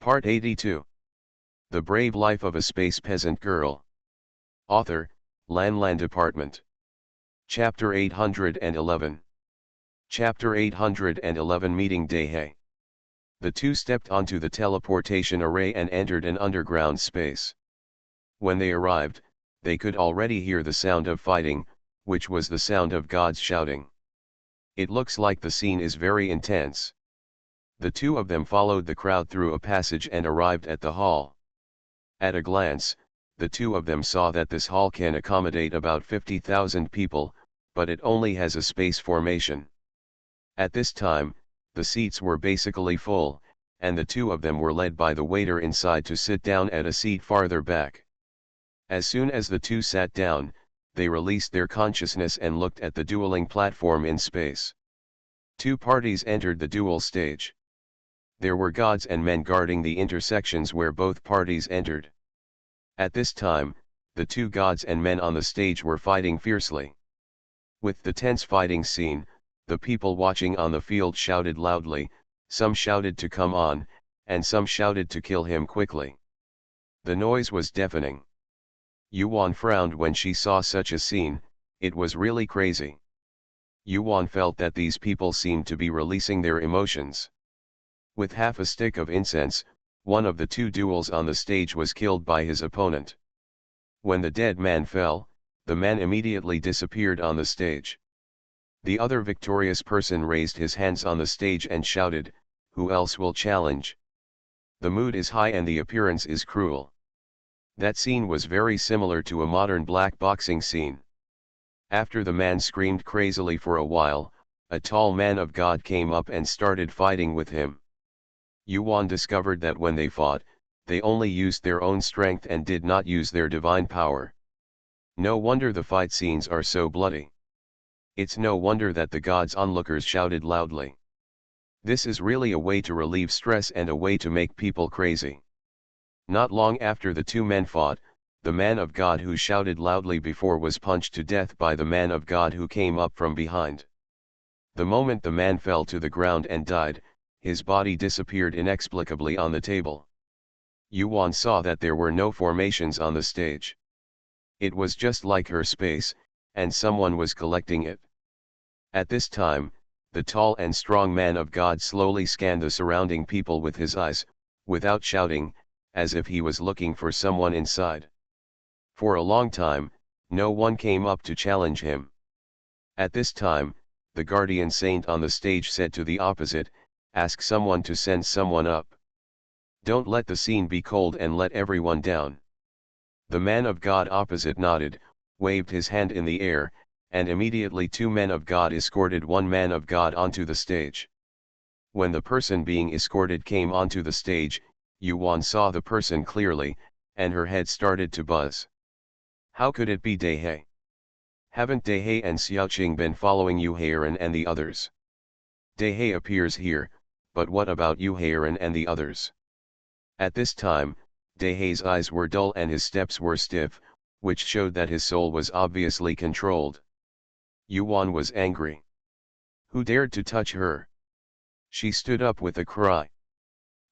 Part 82. The Brave Life of a Space Peasant Girl. Author, Lan Department. Chapter 811. Chapter 811 Meeting Daehae. The two stepped onto the teleportation array and entered an underground space. When they arrived, they could already hear the sound of fighting, which was the sound of gods shouting. It looks like the scene is very intense. The two of them followed the crowd through a passage and arrived at the hall. At a glance, the two of them saw that this hall can accommodate about 50,000 people, but it only has a space formation. At this time, the seats were basically full, and the two of them were led by the waiter inside to sit down at a seat farther back. As soon as the two sat down, they released their consciousness and looked at the dueling platform in space. Two parties entered the duel stage. There were gods and men guarding the intersections where both parties entered. At this time, the two gods and men on the stage were fighting fiercely. With the tense fighting scene, the people watching on the field shouted loudly, some shouted to come on, and some shouted to kill him quickly. The noise was deafening. Yuan frowned when she saw such a scene. It was really crazy. Yuan felt that these people seemed to be releasing their emotions. With half a stick of incense, one of the two duels on the stage was killed by his opponent. When the dead man fell, the man immediately disappeared on the stage. The other victorious person raised his hands on the stage and shouted, "Who else will challenge?" The mood is high and the appearance is cruel. That scene was very similar to a modern black boxing scene. After the man screamed crazily for a while, a tall man of God came up and started fighting with him. Yuan discovered that when they fought, they only used their own strength and did not use their divine power. No wonder the fight scenes are so bloody. It's no wonder that the gods' onlookers shouted loudly. This is really a way to relieve stress and a way to make people crazy. Not long after the two men fought, the man of God who shouted loudly before was punched to death by the man of God who came up from behind. The moment the man fell to the ground and died, his body disappeared inexplicably on the table. Yuan saw that there were no formations on the stage. It was just like her space, and someone was collecting it. At this time, the tall and strong man of God slowly scanned the surrounding people with his eyes, without shouting, as if he was looking for someone inside. For a long time, no one came up to challenge him. At this time, the guardian saint on the stage said to the opposite, "Ask someone to send someone up. Don't let the scene be cold and let everyone down." The man of God opposite nodded, waved his hand in the air, and immediately two men of God escorted one man of God onto the stage. When the person being escorted came onto the stage, Yuan saw the person clearly, and her head started to buzz. How could it be Daehae? Haven't Daehae and Xiaoqing been following Yuhairan and the others? Daehae appears here, but what about Yuhairan and the others? At this time, Daehae's eyes were dull and his steps were stiff, which showed that his soul was obviously controlled. Yuan was angry. Who dared to touch her? She stood up with a cry.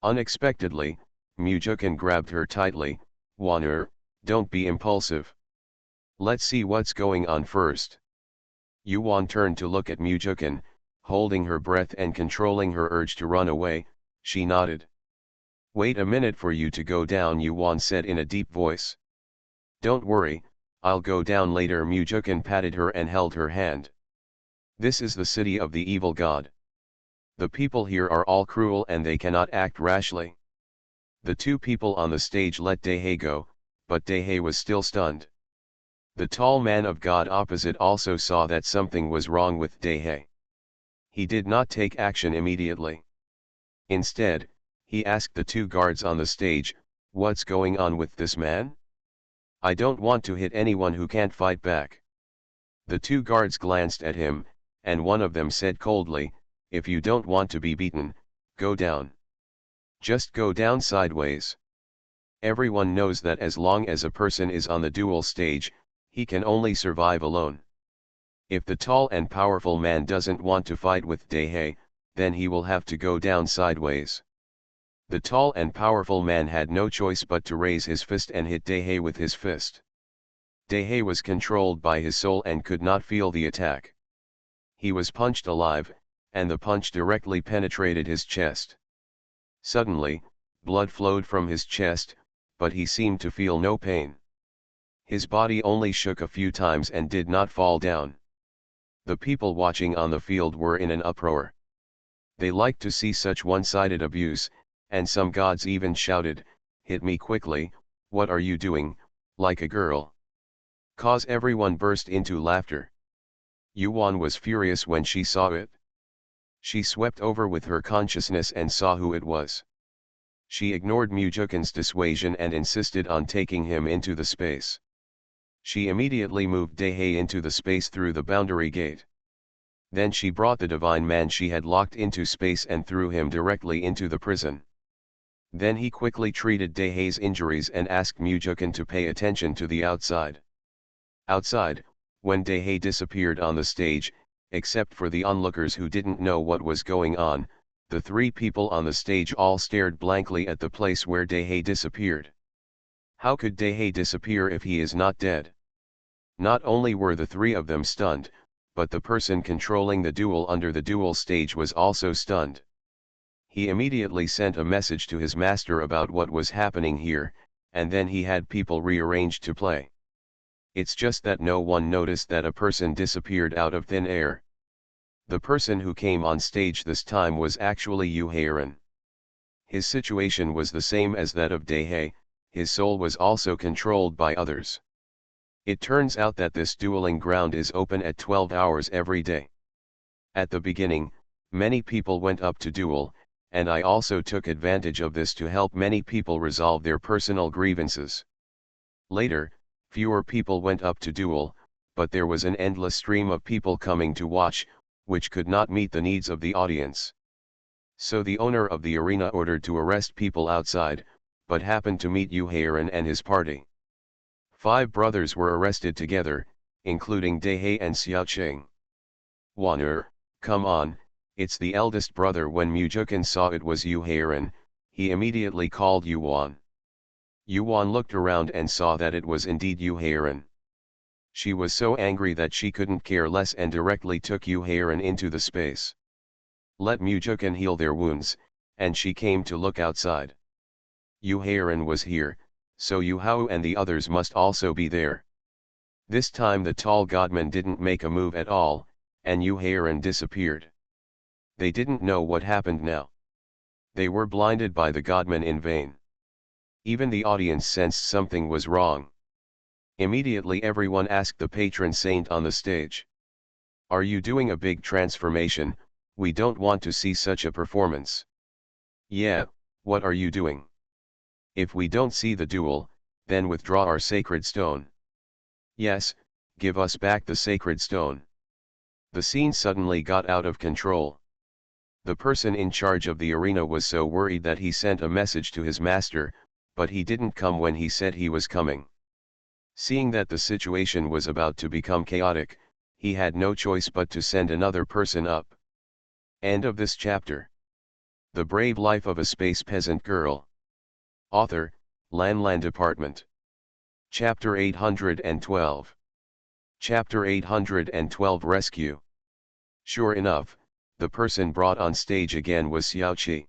Unexpectedly, Mujukan grabbed her tightly. "Waner, don't be impulsive. Let's see what's going on first." Yuan turned to look at Mujukan, holding her breath and controlling her urge to run away. She nodded. "Wait a minute for you to go down," Yuan said in a deep voice. "Don't worry, I'll go down later." Mujukan patted her and held her hand. "This is the city of the evil god. The people here are all cruel and they cannot act rashly." The two people on the stage let Daehae go, but Daehae was still stunned. The tall man of God opposite also saw that something was wrong with Daehae. He did not take action immediately. Instead, he asked the two guards on the stage, "What's going on with this man? I don't want to hit anyone who can't fight back." The two guards glanced at him, and one of them said coldly, "If you don't want to be beaten, go down. Just go down sideways. Everyone knows that as long as a person is on the duel stage, he can only survive alone. If the tall and powerful man doesn't want to fight with Daehae, then he will have to go down sideways." The tall and powerful man had no choice but to raise his fist and hit Dahe with his fist. Dahe was controlled by his soul and could not feel the attack. He was punched alive, and the punch directly penetrated his chest. Suddenly, blood flowed from his chest, but he seemed to feel no pain. His body only shook a few times and did not fall down. The people watching on the field were in an uproar. They liked to see such one-sided abuse, and some gods even shouted, "Hit me quickly, what are you doing, like a girl?" Cause everyone burst into laughter. Yuan was furious when she saw it. She swept over with her consciousness and saw who it was. She ignored Mujukin's dissuasion and insisted on taking him into the space. She immediately moved Dahe into the space through the boundary gate. Then she brought the divine man she had locked into space and threw him directly into the prison. Then he quickly treated Dahe's injuries and asked Mujukin to pay attention to the outside. Outside, when Dahe disappeared on the stage, except for the onlookers who didn't know what was going on, the three people on the stage all stared blankly at the place where Dahe disappeared. How could Dahe disappear if he is not dead? Not only were the three of them stunned, but the person controlling the duel under the duel stage was also stunned. He immediately sent a message to his master about what was happening here, and then he had people rearranged to play. It's just that no one noticed that a person disappeared out of thin air. The person who came on stage this time was actually Yu Heiran. His situation was the same as that of Dahe, his soul was also controlled by others. It turns out that this dueling ground is open at 12 hours every day. At the beginning, many people went up to duel, and I also took advantage of this to help many people resolve their personal grievances. Later, fewer people went up to duel, but there was an endless stream of people coming to watch, which could not meet the needs of the audience. So the owner of the arena ordered to arrest people outside, but happened to meet Yu Heiran and his party. 5 brothers were arrested together, including Dahe and Xiaoqing. "Waner, come on, it's the eldest brother." When Mujukin saw it was Yu Heiran, he immediately called Yuan. Yuan looked around and saw that it was indeed Yu Heiran. She was so angry that she couldn't care less and directly took Yu Heiran into the space. Let Mujukin heal their wounds, and she came to look outside. Yu Heiran was here, so Yu Hao and the others must also be there. This time the tall godman didn't make a move at all, and Yu Heiran disappeared. They didn't know what happened now. They were blinded by the godman in vain. Even the audience sensed something was wrong. Immediately everyone asked the patron saint on the stage, "Are you doing a big transformation? We don't want to see such a performance." "Yeah, what are you doing? If we don't see the duel, then withdraw our sacred stone." "Yes, give us back the sacred stone." The scene suddenly got out of control. The person in charge of the arena was so worried that he sent a message to his master, but he didn't come when he said he was coming. Seeing that the situation was about to become chaotic, he had no choice but to send another person up. End of this chapter. The Brave Life of a Space Peasant Girl. Author, Lan Department. Chapter 812. Chapter 812 Rescue. Sure enough, the person brought on stage again was Xiaoqi.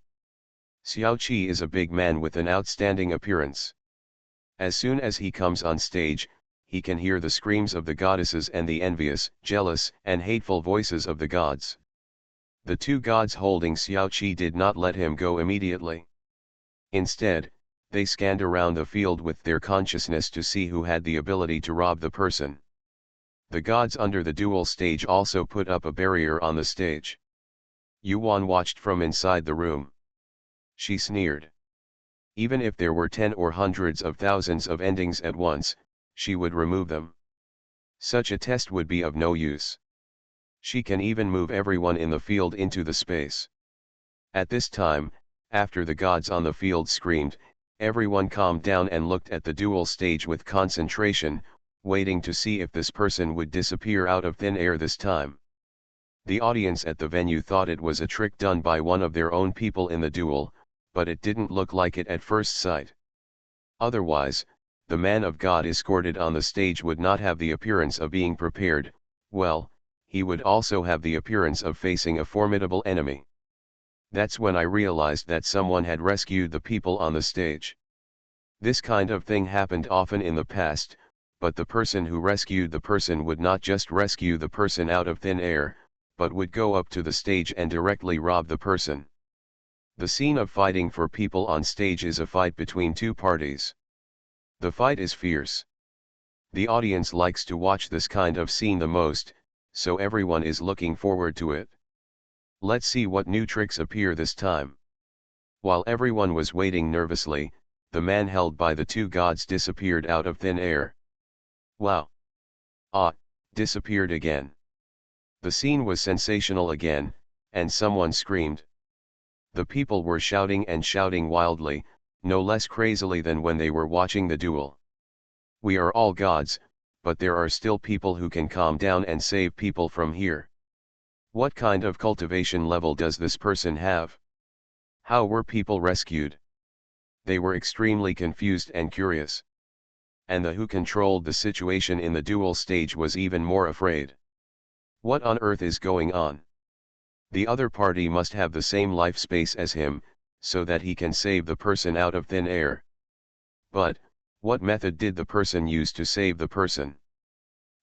Xiaoqi is a big man with an outstanding appearance. As soon as he comes on stage, he can hear the screams of the goddesses and the envious, jealous, and hateful voices of the gods. The 2 gods holding Xiaoqi did not let him go immediately. Instead, they scanned around the field with their consciousness to see who had the ability to rob the person. The gods under the duel stage also put up a barrier on the stage. Yuan watched from inside the room. She sneered. Even if there were 10 or hundreds of thousands of endings at once, she would remove them. Such a test would be of no use. She can even move everyone in the field into the space. At this time, after the gods on the field screamed, everyone calmed down and looked at the duel stage with concentration, waiting to see if this person would disappear out of thin air this time. The audience at the venue thought it was a trick done by one of their own people in the duel, but it didn't look like it at first sight. Otherwise, the man of God escorted on the stage would not have the appearance of being prepared, well, he would also have the appearance of facing a formidable enemy. That's when I realized that someone had rescued the people on the stage. This kind of thing happened often in the past, but the person who rescued the person would not just rescue the person out of thin air, but would go up to the stage and directly rob the person. The scene of fighting for people on stage is a fight between two parties. The fight is fierce. The audience likes to watch this kind of scene the most, so everyone is looking forward to it. Let's see what new tricks appear this time. While everyone was waiting nervously, the man held by the two gods disappeared out of thin air. Wow! Ah, disappeared again. The scene was sensational again, and someone screamed. The people were shouting and shouting wildly, no less crazily than when they were watching the duel. We are all gods, but there are still people who can calm down and save people from here. What kind of cultivation level does this person have? How were people rescued? They were extremely confused and curious. And the who controlled the situation in the duel stage was even more afraid. What on earth is going on? The other party must have the same life space as him, so that he can save the person out of thin air. But, what method did the person use to save the person?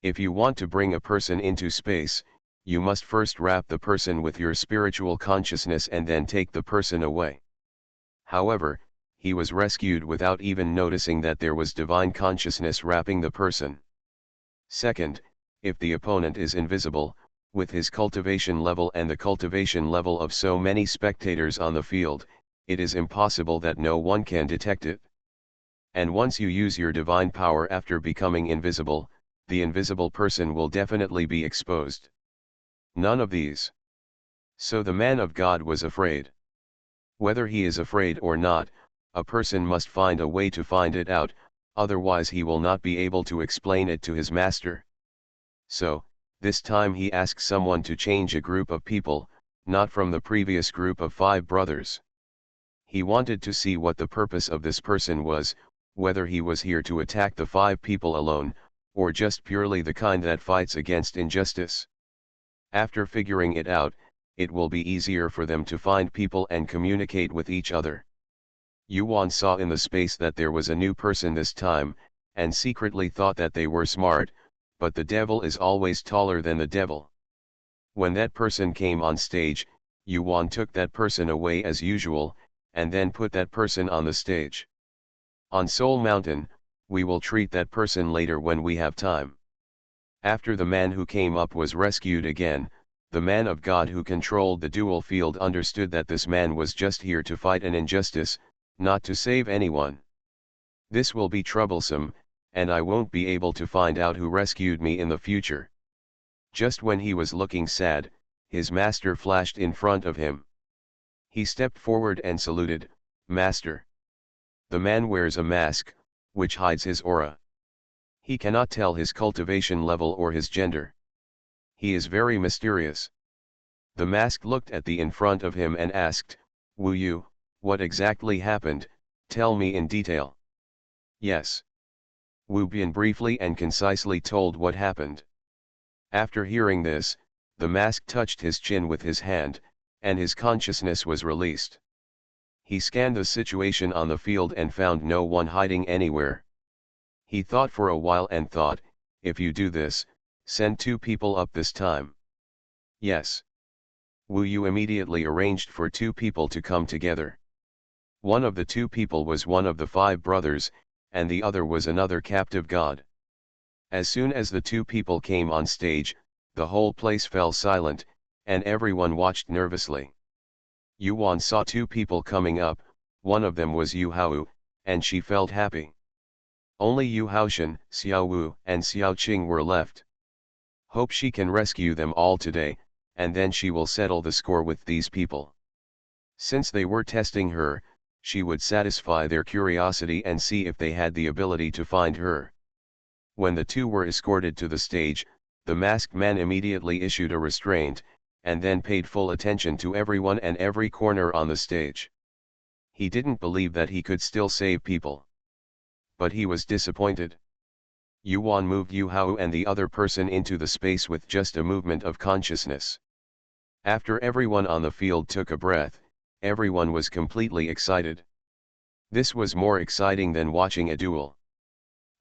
If you want to bring a person into space, you must first wrap the person with your spiritual consciousness and then take the person away. However, he was rescued without even noticing that there was divine consciousness wrapping the person. Second, if the opponent is invisible, with his cultivation level and the cultivation level of so many spectators on the field, it is impossible that no one can detect it. And once you use your divine power after becoming invisible, the invisible person will definitely be exposed. None of these. So the man of God was afraid. Whether he is afraid or not, a person must find a way to find it out, otherwise he will not be able to explain it to his master. So, this time he asked someone to change a group of people, not from the previous group of 5 brothers. He wanted to see what the purpose of this person was, whether he was here to attack the 5 people alone, or just purely the kind that fights against injustice. After figuring it out, it will be easier for them to find people and communicate with each other. Yuan saw in the space that there was a new person this time, and secretly thought that they were smart, but the devil is always taller than the devil. When that person came on stage, Yuan took that person away as usual, and then put that person on the stage. On Soul Mountain, we will treat that person later when we have time. After the man who came up was rescued again, the man of God who controlled the dual field understood that this man was just here to fight an injustice, not to save anyone. This will be troublesome, and I won't be able to find out who rescued me in the future. Just when he was looking sad, his master flashed in front of him. He stepped forward and saluted, "Master." The man wears a mask, which hides his aura. He cannot tell his cultivation level or his gender. He is very mysterious. The mask looked at the in front of him and asked, "Wu Yu, what exactly happened? Tell me in detail." "Yes." Wu Bian briefly and concisely told what happened. After hearing this, the mask touched his chin with his hand, and his consciousness was released. He scanned the situation on the field and found no one hiding anywhere. He thought for a while and thought, "If you do this, send 2 people up this time." "Yes." Wu Yu immediately arranged for 2 people to come together. One of the 2 people was one of the 5 brothers, and the other was another captive god. As soon as the 2 people came on stage, the whole place fell silent, and everyone watched nervously. Yuan saw 2 people coming up, one of them was Yu Hao, and she felt happy. Only Yu Haoshan, Xiao Wu, and Xiao Qing were left. Hope she can rescue them all today, and then she will settle the score with these people. Since they were testing her, she would satisfy their curiosity and see if they had the ability to find her. When the 2 were escorted to the stage, the masked man immediately issued a restraint, and then paid full attention to everyone and every corner on the stage. He didn't believe that he could still save people. But he was disappointed. Yuan moved Yu Hao and the other person into the space with just a movement of consciousness. After everyone on the field took a breath, everyone was completely excited. This was more exciting than watching a duel.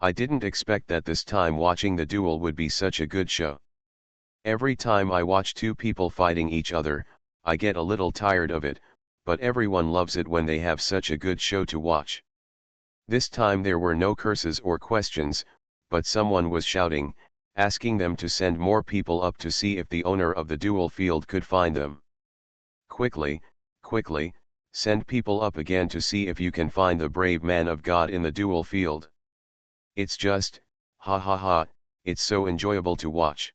I didn't expect that this time watching the duel would be such a good show. Every time I watch two people fighting each other, I get a little tired of it, but everyone loves it when they have such a good show to watch. This time there were no curses or questions, but someone was shouting, asking them to send more people up to see if the owner of the duel field could find them. Quickly, quickly, send people up again to see if you can find the brave man of God in the duel field. It's just, ha ha ha, it's so enjoyable to watch.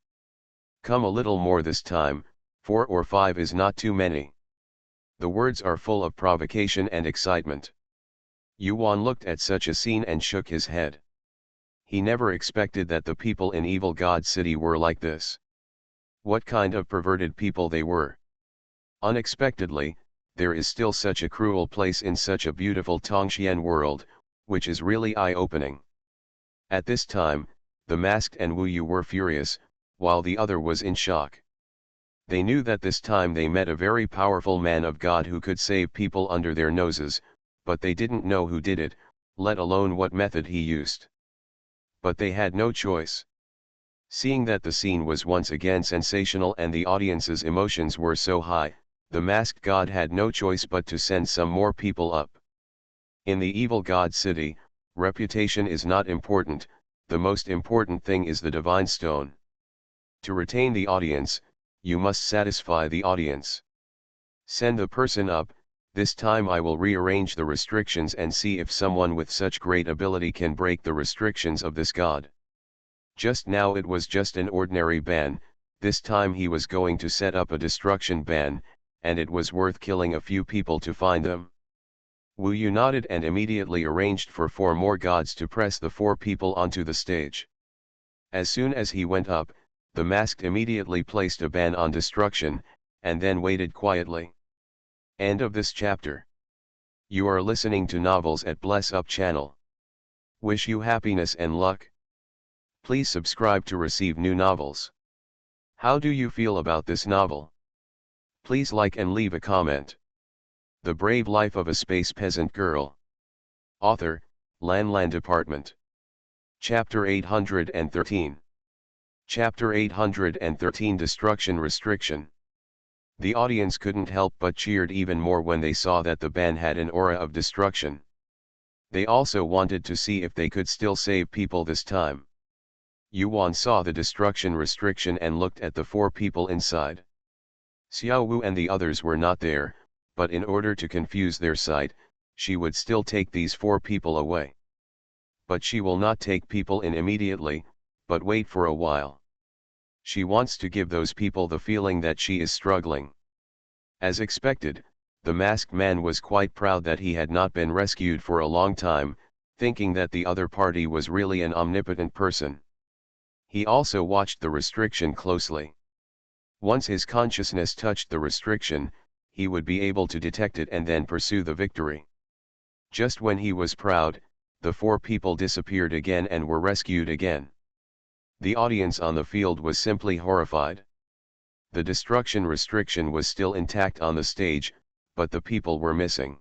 Come a little more this time, 4 or 5 is not too many. The words are full of provocation and excitement. Yuan looked at such a scene and shook his head. He never expected that the people in Evil God City were like this. What kind of perverted people they were. Unexpectedly, there is still such a cruel place in such a beautiful Tongxian world, which is really eye-opening. At this time, the masked and Wu Yu were furious, while the other was in shock. They knew that this time they met a very powerful man of God who could save people under their noses, but they didn't know who did it, let alone what method he used. But they had no choice. Seeing that the scene was once again sensational and the audience's emotions were so high, the masked god had no choice but to send some more people up. In the Evil God City, reputation is not important, the most important thing is the divine stone. To retain the audience, you must satisfy the audience. Send the person up, this time I will rearrange the restrictions and see if someone with such great ability can break the restrictions of this god. Just now it was just an ordinary ban, this time he was going to set up a destruction ban, and it was worth killing a few people to find them. Wu Yu nodded and immediately arranged for 4 more gods to press the 4 people onto the stage. As soon as he went up, the masked immediately placed a ban on destruction, and then waited quietly. End of this chapter. You are listening to Novels at Bless Up channel. Wish you happiness and luck. Please subscribe to receive new novels. How do you feel about this novel? Please like and leave a comment. The Brave Life of a Space Peasant Girl. Author, Lan Department. Chapter 813. Chapter 813 Destruction Restriction. The audience couldn't help but cheered even more when they saw that the ban had an aura of destruction. They also wanted to see if they could still save people this time. Yuan saw the destruction restriction and looked at the 4 people inside. Xiao Wu and the others were not there, but in order to confuse their sight, she would still take these 4 people away. But she will not take people in immediately, but wait for a while. She wants to give those people the feeling that she is struggling. As expected, the masked man was quite proud that he had not been rescued for a long time, thinking that the other party was really an omnipotent person. He also watched the restriction closely. Once his consciousness touched the restriction, he would be able to detect it and then pursue the victory. Just when he was proud, the 4 people disappeared again and were rescued again. The audience on the field was simply horrified. The destruction restriction was still intact on the stage, but the people were missing.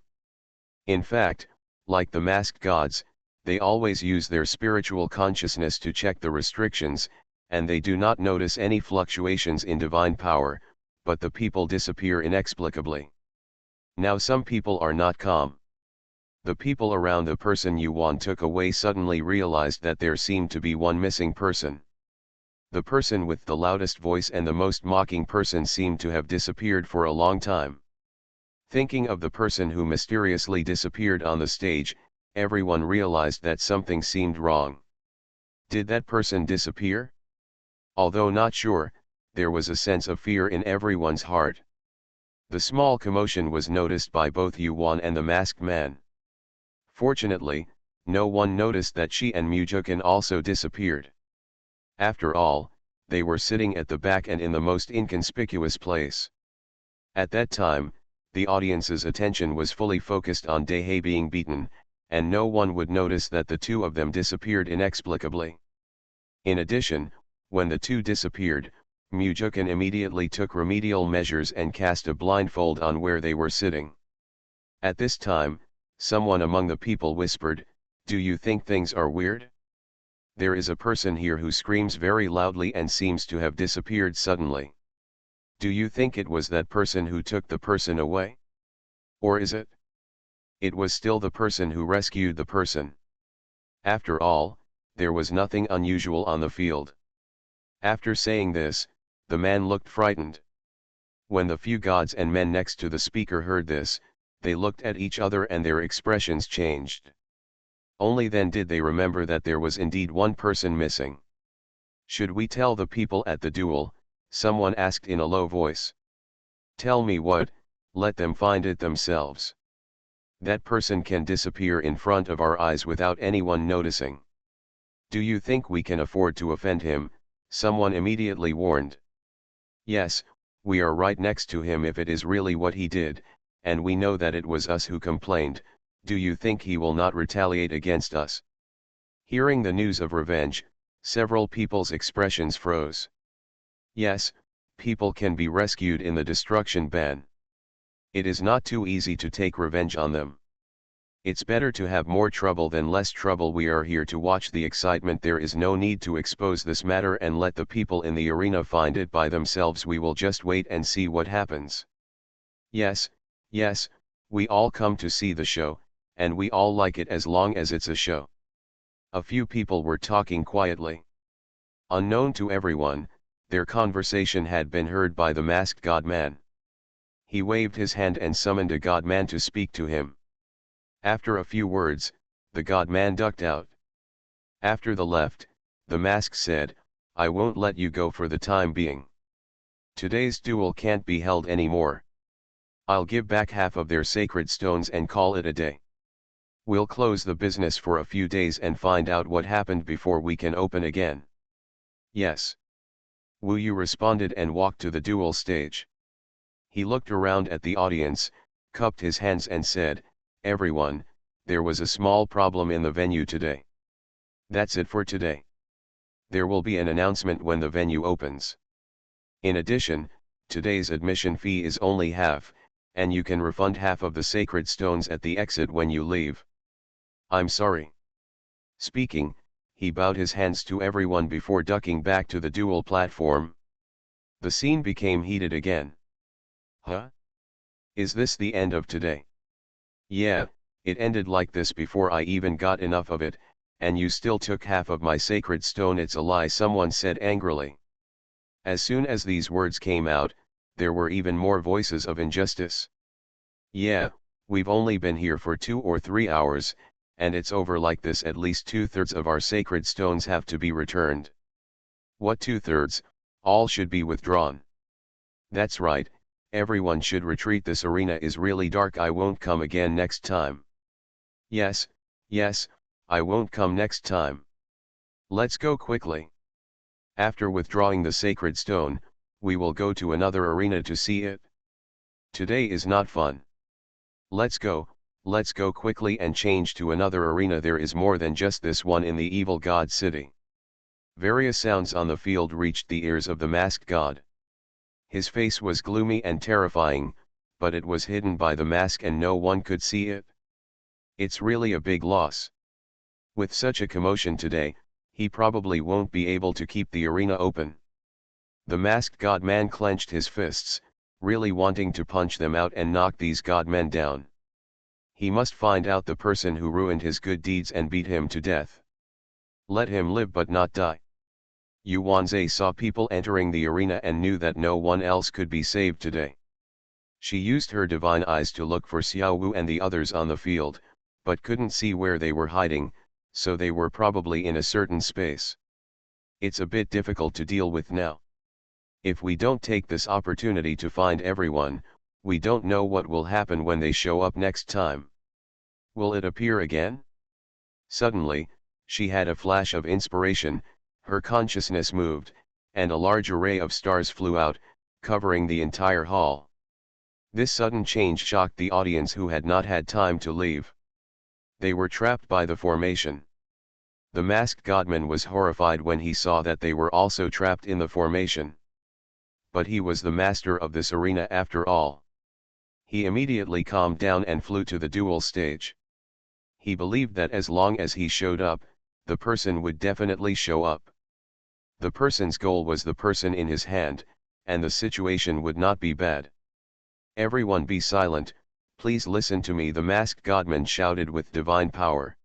In fact, like the masked gods, they always use their spiritual consciousness to check the restrictions, and they do not notice any fluctuations in divine power, but the people disappear inexplicably. Now some people are not calm. The people around the person Yuan took away suddenly realized that there seemed to be one missing person. The person with the loudest voice and the most mocking person seemed to have disappeared for a long time. Thinking of the person who mysteriously disappeared on the stage, everyone realized that something seemed wrong. Did that person disappear? Although not sure, there was a sense of fear in everyone's heart. The small commotion was noticed by both Yuan and the masked man. Fortunately, no one noticed that she and Mujukan also disappeared. After all, they were sitting at the back and in the most inconspicuous place. At that time, the audience's attention was fully focused on Dahe being beaten, and no one would notice that the two of them disappeared inexplicably. In addition, when the two disappeared, Mujukin immediately took remedial measures and cast a blindfold on where they were sitting. At this time, someone among the people whispered, "Do you think things are weird? There is a person here who screams very loudly and seems to have disappeared suddenly. Do you think it was that person who took the person away? Or is it? It was still the person who rescued the person. After all, there was nothing unusual on the field." After saying this, the man looked frightened. When the few gods and men next to the speaker heard this, they looked at each other and their expressions changed. Only then did they remember that there was indeed one person missing. "Should we tell the people at the duel?" someone asked in a low voice. "Tell me what, let them find it themselves. That person can disappear in front of our eyes without anyone noticing. Do you think we can afford to offend him?" someone immediately warned. "Yes, we are right next to him if it is really what he did, and we know that it was us who complained. Do you think he will not retaliate against us?" Hearing the news of revenge, several people's expressions froze. Yes, people can be rescued in the destruction ban. It is not too easy to take revenge on them. It's better to have more trouble than less trouble. We are here to watch the excitement. There is no need to expose this matter and let the people in the arena find it by themselves. We will just wait and see what happens. Yes, yes, we all come to see the show, and we all like it as long as it's a show. A few people were talking quietly. Unknown to everyone, their conversation had been heard by the masked god-man. He waved his hand and summoned a god-man to speak to him. After a few words, the god-man ducked out. After the left, the mask said, "I won't let you go for the time being. Today's duel can't be held anymore. I'll give back half of their sacred stones and call it a day. We'll close the business for a few days and find out what happened before we can open again." "Yes." Wu Yu responded and walked to the duel stage. He looked around at the audience, cupped his hands and said, "Everyone, there was a small problem in the venue today. That's it for today. There will be an announcement when the venue opens. In addition, today's admission fee is only half, and you can refund half of the sacred stones at the exit when you leave. I'm sorry." Speaking, he bowed his hands to everyone before ducking back to the duel platform. The scene became heated again. "Huh? Is this the end of today?" "Yeah, it ended like this before I even got enough of it, and you still took half of my sacred stone. It's a lie," someone said angrily. As soon as these words came out, there were even more voices of injustice. "Yeah, we've only been here for 2 or 3 hours, and it's over like this. At least 2/3 of our sacred stones have to be returned." "What 2/3? All should be withdrawn." "That's right, everyone should retreat. This arena is really dark. I won't come again next time." "Yes, yes, I won't come next time. Let's go quickly. After withdrawing the sacred stone, we will go to another arena to see it. Today is not fun. Let's go quickly and change to another arena. There is more than just this one in the evil god city." Various sounds on the field reached the ears of the masked god. His face was gloomy and terrifying, but it was hidden by the mask and no one could see it. "It's really a big loss. With such a commotion today, he probably won't be able to keep the arena open." The masked god-man clenched his fists, really wanting to punch them out and knock these god-men down. He must find out the person who ruined his good deeds and beat him to death. Let him live but not die. Yu Wanzai saw people entering the arena and knew that no one else could be saved today. She used her divine eyes to look for Xiao Wu and the others on the field, but couldn't see where they were hiding, so they were probably in a certain space. It's a bit difficult to deal with now. If we don't take this opportunity to find everyone, we don't know what will happen when they show up next time. Will it appear again? Suddenly, she had a flash of inspiration, her consciousness moved, and a large array of stars flew out, covering the entire hall. This sudden change shocked the audience who had not had time to leave. They were trapped by the formation. The masked godman was horrified when he saw that they were also trapped in the formation. But he was the master of this arena after all. He immediately calmed down and flew to the duel stage. He believed that as long as he showed up, the person would definitely show up. The person's goal was the person in his hand, and the situation would not be bad. "Everyone be silent, please listen to me," the masked godman shouted with divine power.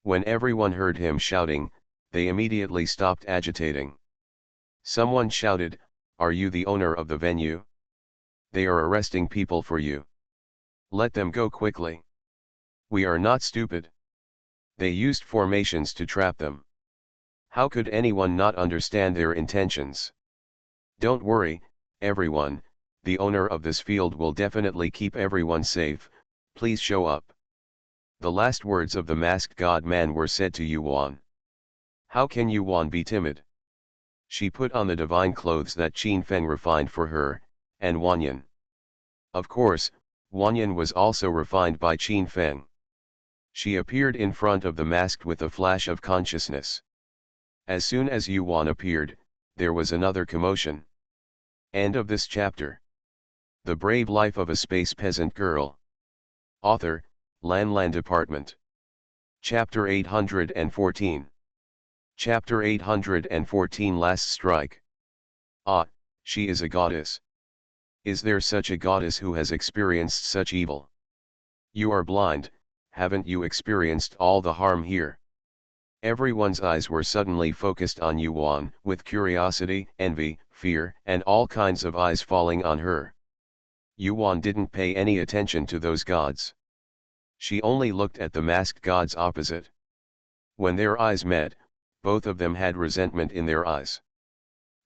When everyone heard him shouting, they immediately stopped agitating. Someone shouted, "Are you the owner of the venue? They are arresting people for you. Let them go quickly. We are not stupid. They used formations to trap them. How could anyone not understand their intentions? Don't worry, everyone, the owner of this field will definitely keep everyone safe, please show up." The last words of the masked god man were said to Yuan. How can Yuan be timid? She put on the divine clothes that Qin Feng refined for her, and Wanyan. Of course, Wanyan was also refined by Qin Feng. She appeared in front of the masked with a flash of consciousness. As soon as Yuan appeared, there was another commotion. End of this chapter. The Brave Life of a Space Peasant Girl. Author, Lan Department. Chapter 814. Chapter 814 Last Strike. Ah, she is a goddess. Is there such a goddess who has experienced such evil? You are blind, haven't you experienced all the harm here? Everyone's eyes were suddenly focused on Yuan, with curiosity, envy, fear, and all kinds of eyes falling on her. Yuan didn't pay any attention to those gods. She only looked at the masked gods opposite. When their eyes met, both of them had resentment in their eyes.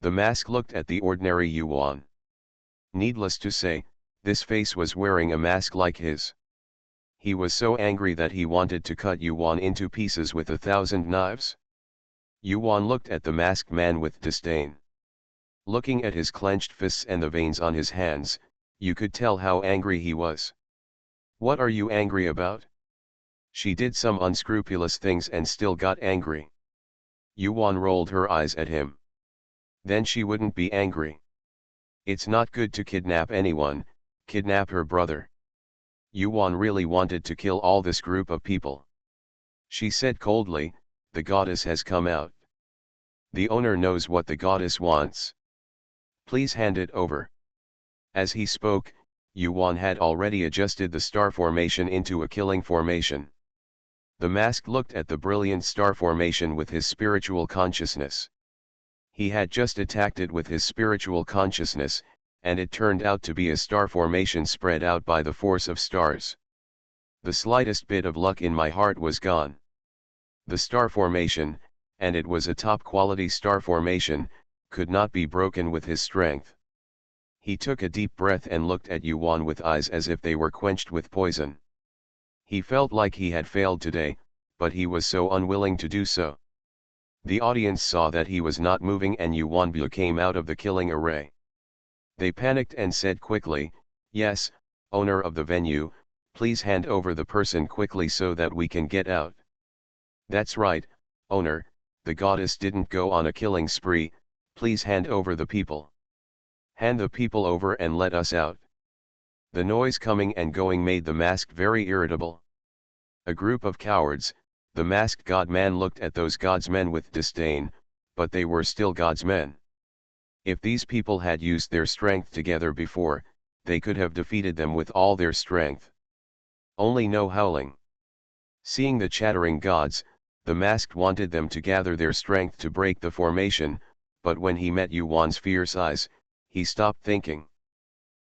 The mask looked at the ordinary Yuan. Needless to say, this face was wearing a mask like his. He was so angry that he wanted to cut Yuan into pieces with 1,000 knives. Yuan looked at the masked man with disdain. Looking at his clenched fists and the veins on his hands, you could tell how angry he was. What are you angry about? She did some unscrupulous things and still got angry. Yuan rolled her eyes at him. Then she wouldn't be angry. It's not good to kidnap anyone, kidnap her brother. Yuan really wanted to kill all this group of people. She said coldly, "The goddess has come out. The owner knows what the goddess wants. Please hand it over." As he spoke, Yuan had already adjusted the star formation into a killing formation. The mask looked at the brilliant star formation with his spiritual consciousness. He had just attacked it with his spiritual consciousness, and it turned out to be a star formation spread out by the force of stars. The slightest bit of luck in my heart was gone. The star formation, and it was a top-quality star formation, could not be broken with his strength. He took a deep breath and looked at Yuan with eyes as if they were quenched with poison. He felt like he had failed today, but he was so unwilling to do so. The audience saw that he was not moving and Yuan came out of the killing array. They panicked and said quickly, "Yes, owner of the venue, please hand over the person quickly so that we can get out." "That's right, owner, the goddess didn't go on a killing spree, please hand over the people. Hand the people over and let us out." The noise coming and going made the mask very irritable. A group of cowards, the masked god man looked at those gods men with disdain, but they were still gods men. If these people had used their strength together before, they could have defeated them with all their strength. Only no howling. Seeing the chattering gods, the masked wanted them to gather their strength to break the formation, but when he met Yuan's fierce eyes, he stopped thinking.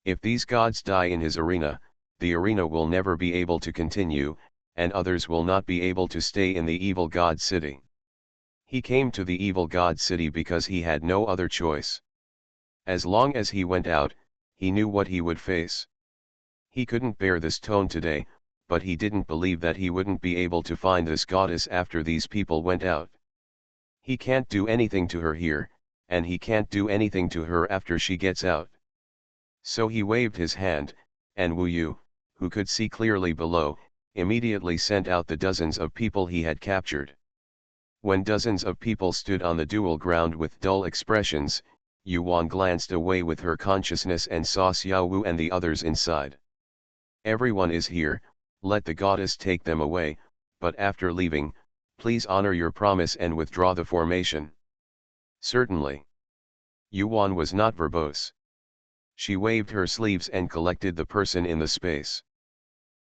If these gods die in his arena, the arena will never be able to continue, and others will not be able to stay in the evil god city. He came to the evil god city because he had no other choice. As long as he went out, he knew what he would face. He couldn't bear this tone today, but he didn't believe that he wouldn't be able to find this goddess after these people went out. He can't do anything to her here, and he can't do anything to her after she gets out. So he waved his hand, and Wu Yu, who could see clearly below, immediately sent out the dozens of people he had captured. When dozens of people stood on the dual ground with dull expressions, Yuan glanced away with her consciousness and saw Xiao Wu and the others inside. Everyone is here, let the goddess take them away, but after leaving, please honor your promise and withdraw the formation. Certainly. Yuan was not verbose. She waved her sleeves and collected the person in the space.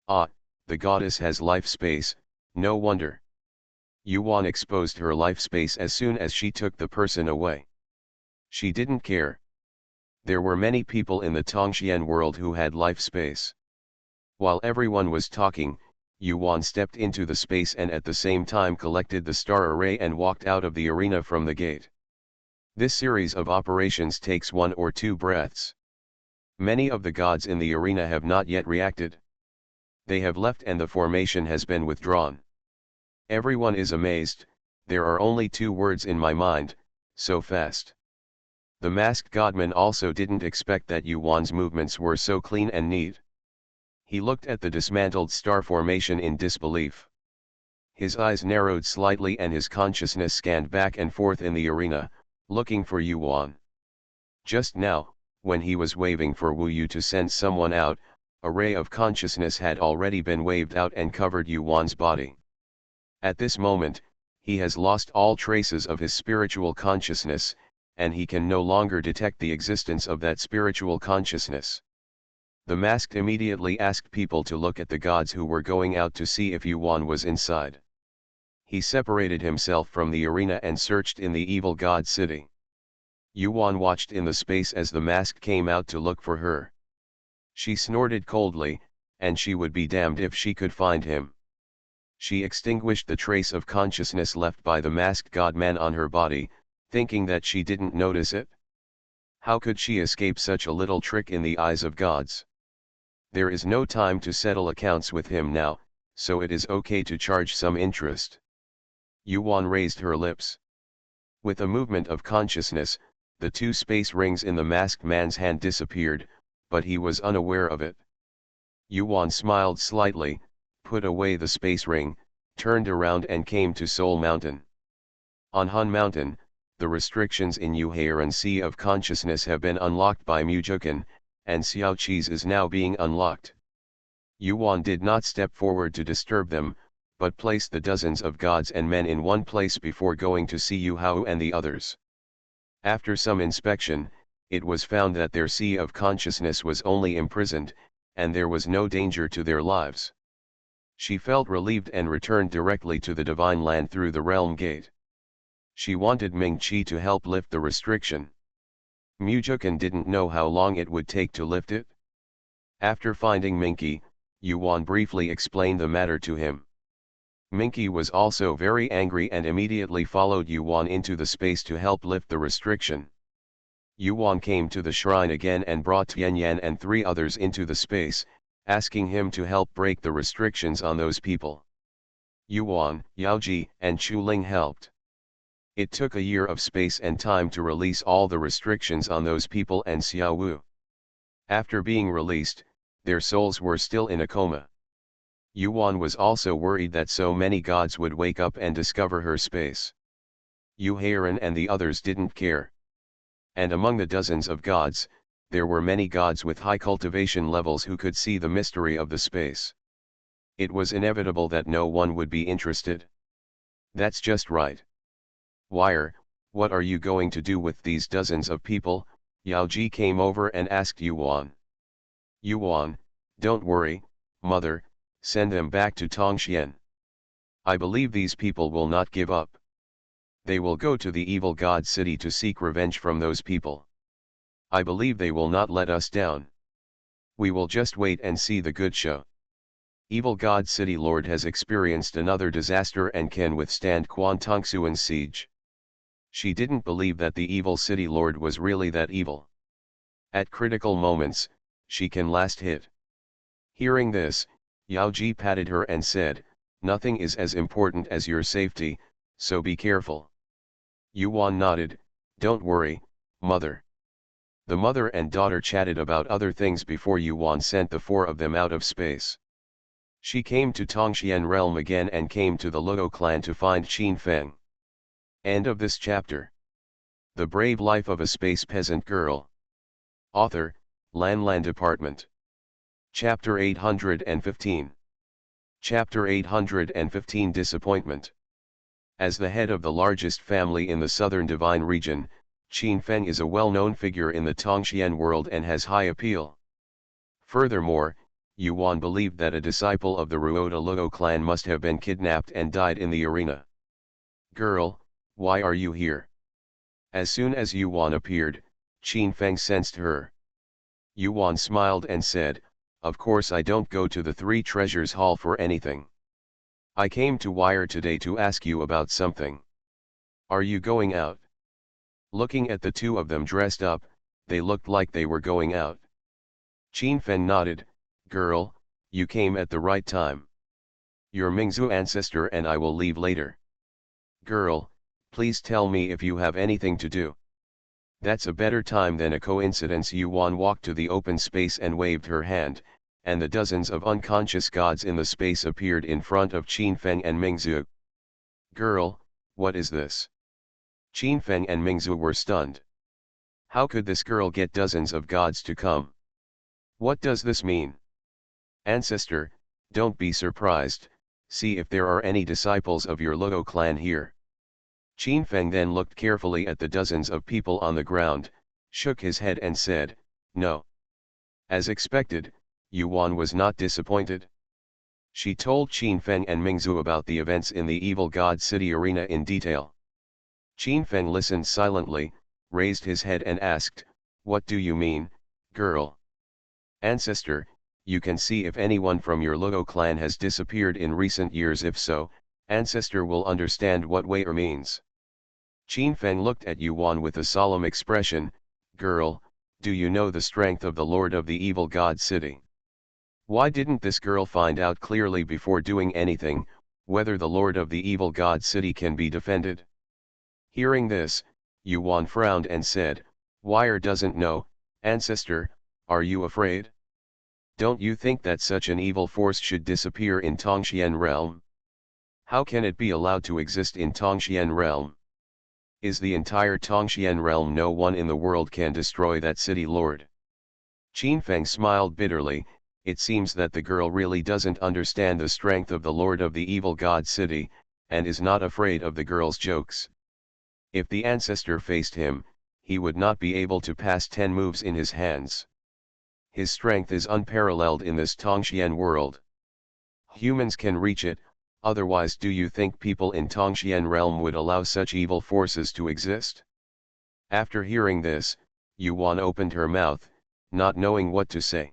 Ah, the goddess has life space, no wonder. Yuan exposed her life space as soon as she took the person away. She didn't care. There were many people in the Tongxian world who had life space. While everyone was talking, Yuan stepped into the space and at the same time collected the star array and walked out of the arena from the gate. This series of operations takes 1 or 2 breaths. Many of the gods in the arena have not yet reacted. They have left and the formation has been withdrawn. Everyone is amazed, there are only 2 words in my mind, so fast. The masked godman also didn't expect that Yuan's movements were so clean and neat. He looked at the dismantled star formation in disbelief. His eyes narrowed slightly and his consciousness scanned back and forth in the arena, looking for Yuan. Just now, when he was waving for Wu Yu to send someone out, a ray of consciousness had already been waved out and covered Yuan's body. At this moment, he has lost all traces of his spiritual consciousness, and he can no longer detect the existence of that spiritual consciousness. The masked immediately asked people to look at the gods who were going out to see if Yuan was inside. He separated himself from the arena and searched in the evil god city. Yuan watched in the space as the masked came out to look for her. She snorted coldly, and she would be damned if she could find him. She extinguished the trace of consciousness left by the masked godman on her body, thinking that she didn't notice it. How could she escape such a little trick in the eyes of gods? There is no time to settle accounts with him now, so it is okay to charge some interest. Yuan raised her lips. With a movement of consciousness, the 2 space rings in the masked man's hand disappeared, but he was unaware of it. Yuan smiled slightly, put away the space ring, turned around and came to Soul Mountain. On Han Mountain, the restrictions in Yuhairan Sea of Consciousness have been unlocked by Mujukan, and Xiao Qi's is now being unlocked. Yuan did not step forward to disturb them, but placed the dozens of gods and men in one place before going to see Yu Hao and the others. After some inspection, it was found that their sea of consciousness was only imprisoned, and there was no danger to their lives. She felt relieved and returned directly to the Divine Land through the Realm Gate. She wanted Ming Qi to help lift the restriction. Mujukan didn't know how long it would take to lift it. After finding Minqi, Yuan briefly explained the matter to him. Minqi was also very angry and immediately followed Yuan into the space to help lift the restriction. Yuan came to the shrine again and brought Tianyan and 3 others into the space, asking him to help break the restrictions on those people. Yuan, Yaoji, and Chu Ling helped. It took a year of space and time to release all the restrictions on those people and Xiao Wu. After being released, their souls were still in a coma. Yuan was also worried that so many gods would wake up and discover her space. Yuhairan and the others didn't care. And among the dozens of gods, there were many gods with high cultivation levels who could see the mystery of the space. It was inevitable that no one would be interested. That's just right. Wire, what are you going to do with these dozens of people? Yao Ji came over and asked Yuan. Yuan, don't worry, mother, send them back to Tongxian. I believe these people will not give up. They will go to the evil god city to seek revenge from those people. I believe they will not let us down. We will just wait and see the good show. Evil god city lord has experienced another disaster and can withstand Quan Tongsuan's siege. She didn't believe that the evil city lord was really that evil. At critical moments, she can last hit. Hearing this, Yao Ji patted her and said, nothing is as important as your safety, so be careful. Yuan nodded, don't worry, mother. The mother and daughter chatted about other things before Yuan sent the four of them out of space. She came to Tongxian realm again and came to the Luo clan to find Qin Feng. End of this chapter. The Brave Life of a Space Peasant Girl. Author, Lan Department. Chapter 815. Chapter 815 Disappointment. As the head of the largest family in the southern divine region, Qin Feng is a well-known figure in the Tongxian world and has high appeal. Furthermore, Yuan believed that a disciple of the Ruoda Luo clan must have been kidnapped and died in the arena. "Girl, why are you here?" As soon as Yuan appeared, Qin Feng sensed her. Yuan smiled and said, "Of course I don't go to the Three Treasures Hall for anything. I came to Wire today to ask you about something. Are you going out?" Looking at the two of them dressed up, they looked like they were going out. Qin Feng nodded. "Girl, you came at the right time. Your Mingzhu ancestor and I will leave later. Girl, please tell me if you have anything to do." "That's a better time than a coincidence." Yuan walked to the open space and waved her hand, and the dozens of unconscious gods in the space appeared in front of Qin Feng and Mingzhu. "Girl, what is this?" Qin Feng and Mingzhu were stunned. How could this girl get dozens of gods to come? What does this mean? "Ancestor, don't be surprised, see if there are any disciples of your Luo clan here." Qin Feng then looked carefully at the dozens of people on the ground, shook his head and said, "No." As expected, Yuan was not disappointed. She told Qin Feng and Mingzhu about the events in the Evil God City arena in detail. Qin Feng listened silently, raised his head and asked, "What do you mean, girl?" "Ancestor, you can see if anyone from your Luo clan has disappeared in recent years. If so, Ancestor will understand what Wei means." Qin Feng looked at Yuan with a solemn expression. "Girl, do you know the strength of the Lord of the Evil God City? Why didn't this girl find out clearly before doing anything, whether the Lord of the Evil God City can be defended?" Hearing this, Yuan frowned and said, "Wire doesn't know. Ancestor, are you afraid? Don't you think that such an evil force should disappear in Tongxian realm? How can it be allowed to exist in Tongxian realm? Is the entire Tongxian realm? No one in the world can destroy that city lord." Qin Feng smiled bitterly. It seems that the girl really doesn't understand the strength of the Lord of the Evil God City, and is not afraid of the girl's jokes. If the ancestor faced him, he would not be able to pass 10 moves in his hands. His strength is unparalleled in this Tongxian world. Humans can reach it, otherwise do you think people in Tongxian realm would allow such evil forces to exist? After hearing this, Yuan opened her mouth, not knowing what to say.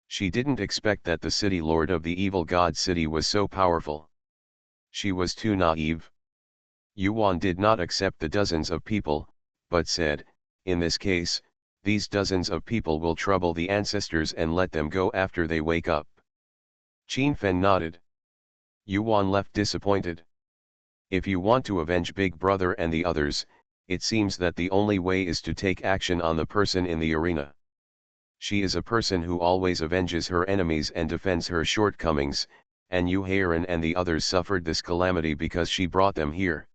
She didn't expect that the city lord of the Evil God City was so powerful. She was too naive. Yuan did not accept the dozens of people, but said, "In this case, these dozens of people will trouble the ancestors and let them go after they wake up." Qin Feng nodded. Yuan left disappointed. If you want to avenge Big Brother and the others, it seems that the only way is to take action on the person in the arena. She is a person who always avenges her enemies and defends her shortcomings, and Yu Heiran and the others suffered this calamity because she brought them here.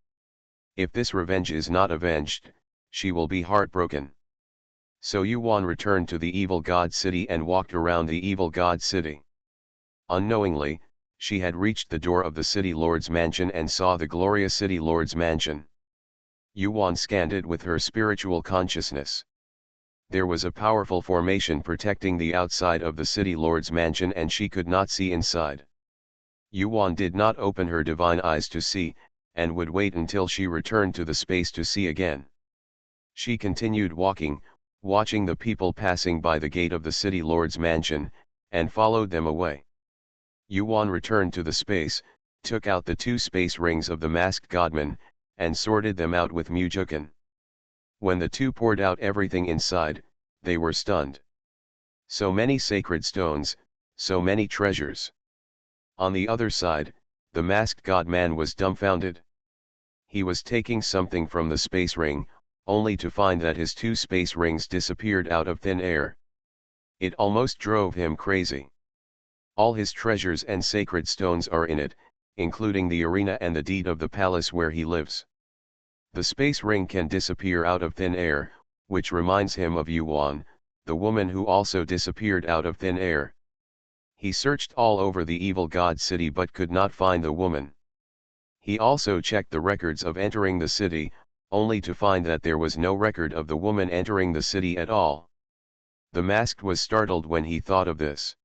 If this revenge is not avenged, she will be heartbroken. So Yuan returned to the Evil God City and walked around the Evil God City. Unknowingly, she had reached the door of the City Lord's mansion and saw the glorious City Lord's mansion. Yuan scanned it with her spiritual consciousness. There was a powerful formation protecting the outside of the City Lord's mansion and she could not see inside. Yuan did not open her divine eyes to see, and would wait until she returned to the space to see again. She continued walking, watching the people passing by the gate of the City Lord's mansion, and followed them away. Yuan returned to the space, took out the 2 space rings of the masked godman, and sorted them out with Mujukan. When the two poured out everything inside, they were stunned. So many sacred stones, so many treasures. On the other side, the masked godman was dumbfounded. He was taking something from the space ring, only to find that his two space rings disappeared out of thin air. It almost drove him crazy. All his treasures and sacred stones are in it, including the arena and the deed of the palace where he lives. The space ring can disappear out of thin air, which reminds him of Yuan, the woman who also disappeared out of thin air. He searched all over the evil god city but could not find the woman. He also checked the records of entering the city, only to find that there was no record of the woman entering the city at all. The masked was startled when he thought of this.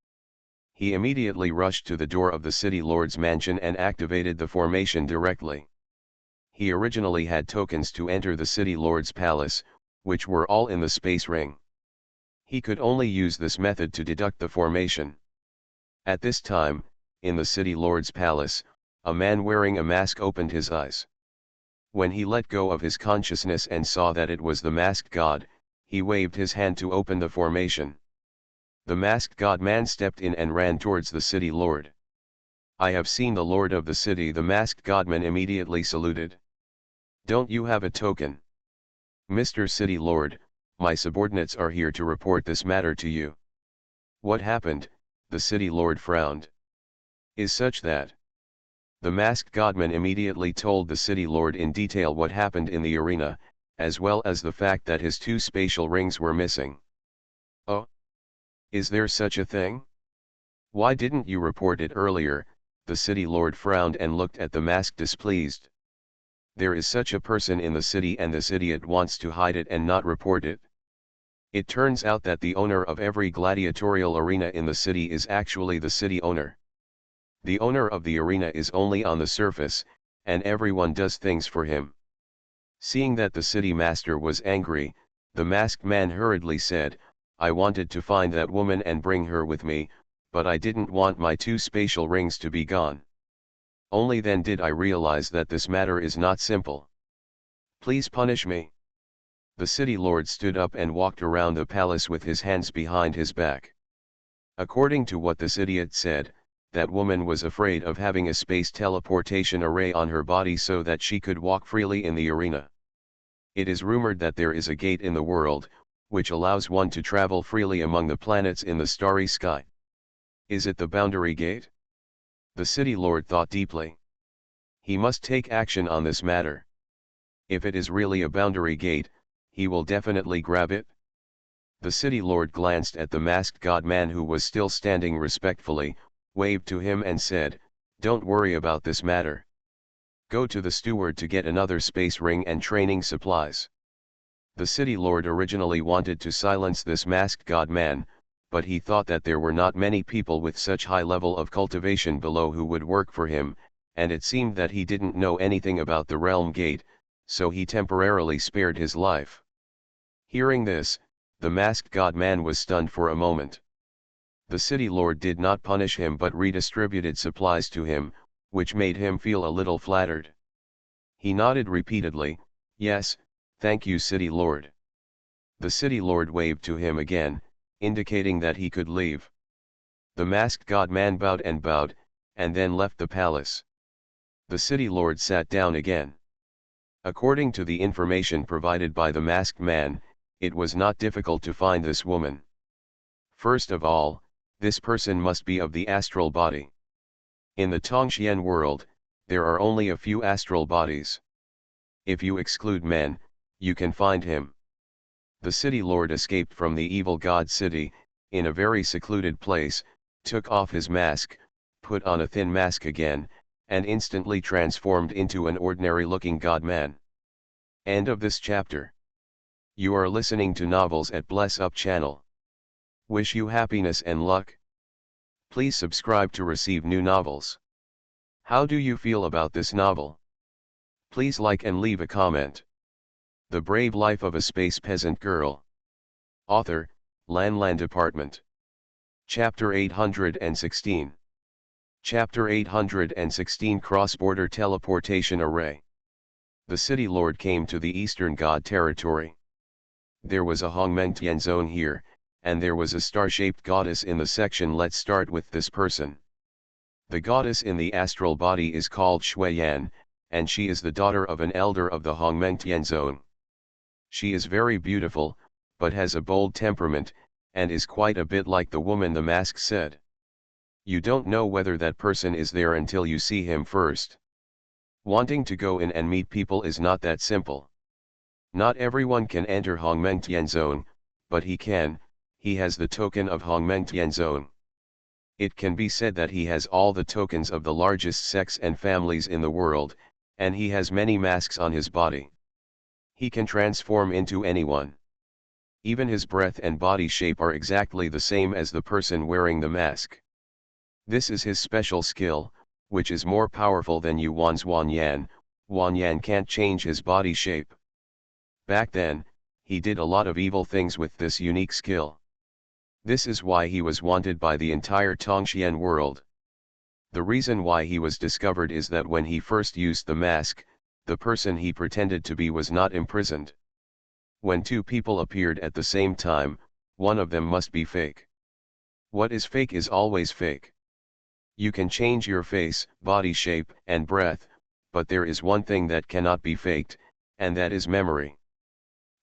He immediately rushed to the door of the city lord's mansion and activated the formation directly. He originally had tokens to enter the city lord's palace, which were all in the space ring. He could only use this method to deduct the formation. At this time, in the city lord's palace, a man wearing a mask opened his eyes. When he let go of his consciousness and saw that it was the masked god, he waved his hand to open the formation. The masked god man stepped in and ran towards the city lord. "I have seen the lord of the city," the masked godman immediately saluted. "Don't you have a token?" "Mr. City Lord, my subordinates are here to report this matter to you." "What happened?" the city lord frowned. "Is such that..." The masked godman immediately told the city lord in detail what happened in the arena, as well as the fact that his two spatial rings were missing. "Oh? Is there such a thing? Why didn't you report it earlier?" the city lord frowned and looked at the mask displeased. "There is such a person in the city and this idiot wants to hide it and not report it. It turns out that the owner of every gladiatorial arena in the city is actually the city owner. The owner of the arena is only on the surface, and everyone does things for him." Seeing that the city master was angry, the masked man hurriedly said, "I wanted to find that woman and bring her with me, but I didn't want my two spatial rings to be gone. Only then did I realize that this matter is not simple. Please punish me." The city lord stood up and walked around the palace with his hands behind his back. According to what this idiot said, that woman was afraid of having a space teleportation array on her body so that she could walk freely in the arena. It is rumored that there is a gate in the world, which allows one to travel freely among the planets in the starry sky. Is it the boundary gate? The city lord thought deeply. He must take action on this matter. If it is really a boundary gate, he will definitely grab it. The city lord glanced at the masked god man who was still standing respectfully, waved to him and said, "Don't worry about this matter. Go to the steward to get another space ring and training supplies." The city lord originally wanted to silence this masked god man, but he thought that there were not many people with such high level of cultivation below who would work for him, and it seemed that he didn't know anything about the realm gate, so he temporarily spared his life. Hearing this, the masked god man was stunned for a moment. The city lord did not punish him but redistributed supplies to him, which made him feel a little flattered. He nodded repeatedly, "Yes, thank you, city lord." The city lord waved to him again, indicating that he could leave. The masked god man bowed, and then left the palace. The city lord sat down again. According to the information provided by the masked man, it was not difficult to find this woman. First of all, this person must be of the astral body. In the Tongxian world, there are only a few astral bodies. If you exclude men, you can find him. The city lord escaped from the evil god city, in a very secluded place, took off his mask, put on a thin mask again, and instantly transformed into an ordinary-looking god-man. End of this chapter. You are listening to Novels at Bless Up channel. Wish you happiness and luck. Please subscribe to receive new novels. How do you feel about this novel? Please like and leave a comment. The Brave Life of a Space Peasant Girl. Author, Lan Department. Chapter 816. Chapter 816 Cross-Border Teleportation Array. The city lord came to the Eastern God territory. There was a Hongmengtian zone here, and there was a star-shaped goddess in the section. Let's start with this person. The goddess in the astral body is called Shuiyan, and she is the daughter of an elder of the Hongmengtian zone. She is very beautiful, but has a bold temperament, and is quite a bit like the woman the mask said. You don't know whether that person is there until you see him first. Wanting to go in and meet people is not that simple. Not everyone can enter Hongmengtian Zone, but he can. He has the token of Hongmengtian Zone. It can be said that he has all the tokens of the largest sects and families in the world, and he has many masks on his body. He can transform into anyone. Even his breath and body shape are exactly the same as the person wearing the mask. This is his special skill, which is more powerful than Yuan's Wanyan. Wanyan can't change his body shape. Back then, he did a lot of evil things with this unique skill. This is why he was wanted by the entire Tongxian world. The reason why he was discovered is that when he first used the mask, the person he pretended to be was not imprisoned. When two people appeared at the same time, one of them must be fake. What is fake is always fake. You can change your face, body shape, and breath, but there is one thing that cannot be faked, and that is memory.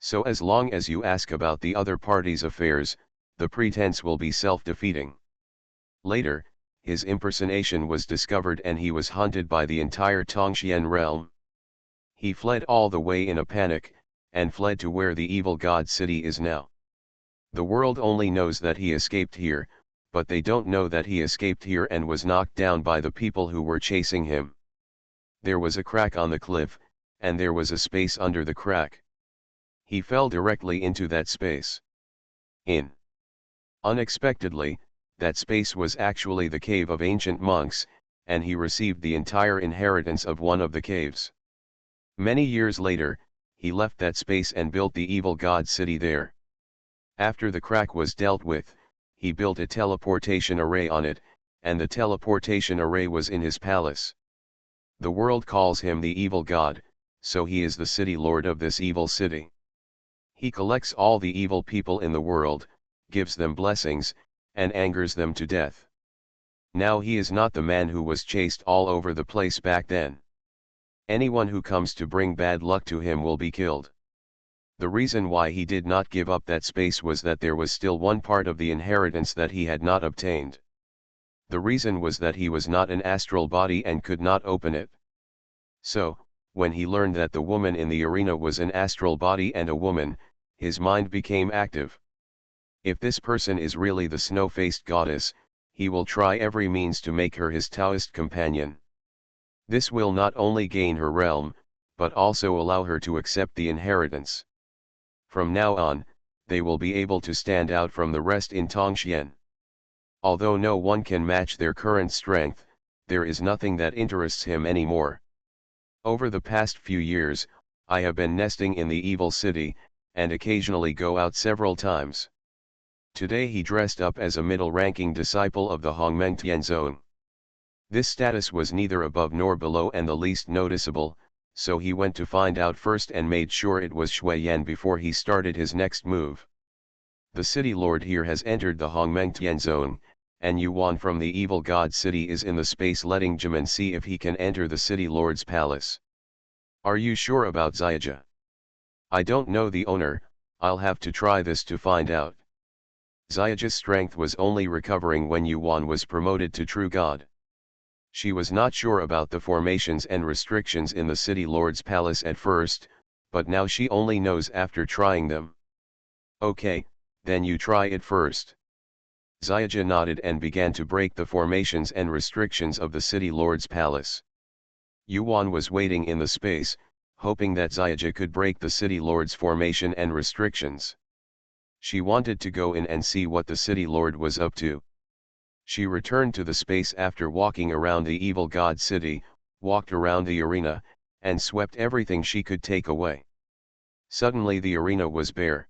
So as long as you ask about the other party's affairs, the pretense will be self-defeating. Later, his impersonation was discovered and he was hunted by the entire Tongxian realm. He fled all the way in a panic, and fled to where the evil god city is now. The world only knows that he escaped here, but they don't know that he escaped here and was knocked down by the people who were chasing him. There was a crack on the cliff, and there was a space under the crack. He fell directly into that space. Unexpectedly, that space was actually the cave of ancient monks, and he received the entire inheritance of one of the caves. Many years later, he left that space and built the evil god city there. After the crack was dealt with, he built a teleportation array on it, and the teleportation array was in his palace. The world calls him the evil god, so he is the city lord of this evil city. He collects all the evil people in the world, gives them blessings, and angers them to death. Now he is not the man who was chased all over the place back then. Anyone who comes to bring bad luck to him will be killed. The reason why he did not give up that space was that there was still one part of the inheritance that he had not obtained. The reason was that he was not an astral body and could not open it. So, when he learned that the woman in the arena was an astral body and a woman, his mind became active. If this person is really the snow-faced goddess, he will try every means to make her his Taoist companion. This will not only gain her realm, but also allow her to accept the inheritance. From now on, they will be able to stand out from the rest in Tongxian. Although no one can match their current strength, there is nothing that interests him anymore. Over the past few years, I have been nesting in the evil city, and occasionally go out several times. Today he dressed up as a middle-ranking disciple of the Hongmengtian Zone. This status was neither above nor below and the least noticeable, so he went to find out first and made sure it was Shuiyan before he started his next move. The city lord here has entered the Hongmengtian Zone, and Yuan from the evil god city is in the space letting Jimin see if he can enter the city lord's palace. Are you sure about Xiaja? I don't know the owner, I'll have to try this to find out. Xiaja's strength was only recovering when Yuan was promoted to true god. She was not sure about the formations and restrictions in the city lord's palace at first, but now she only knows after trying them. Okay, then you try it first. Xiaja nodded and began to break the formations and restrictions of the city lord's palace. Yuan was waiting in the space, hoping that Xiaja could break the city lord's formation and restrictions. She wanted to go in and see what the city lord was up to. She returned to the space after walking around the evil god city, walked around the arena, and swept everything she could take away. Suddenly the arena was bare.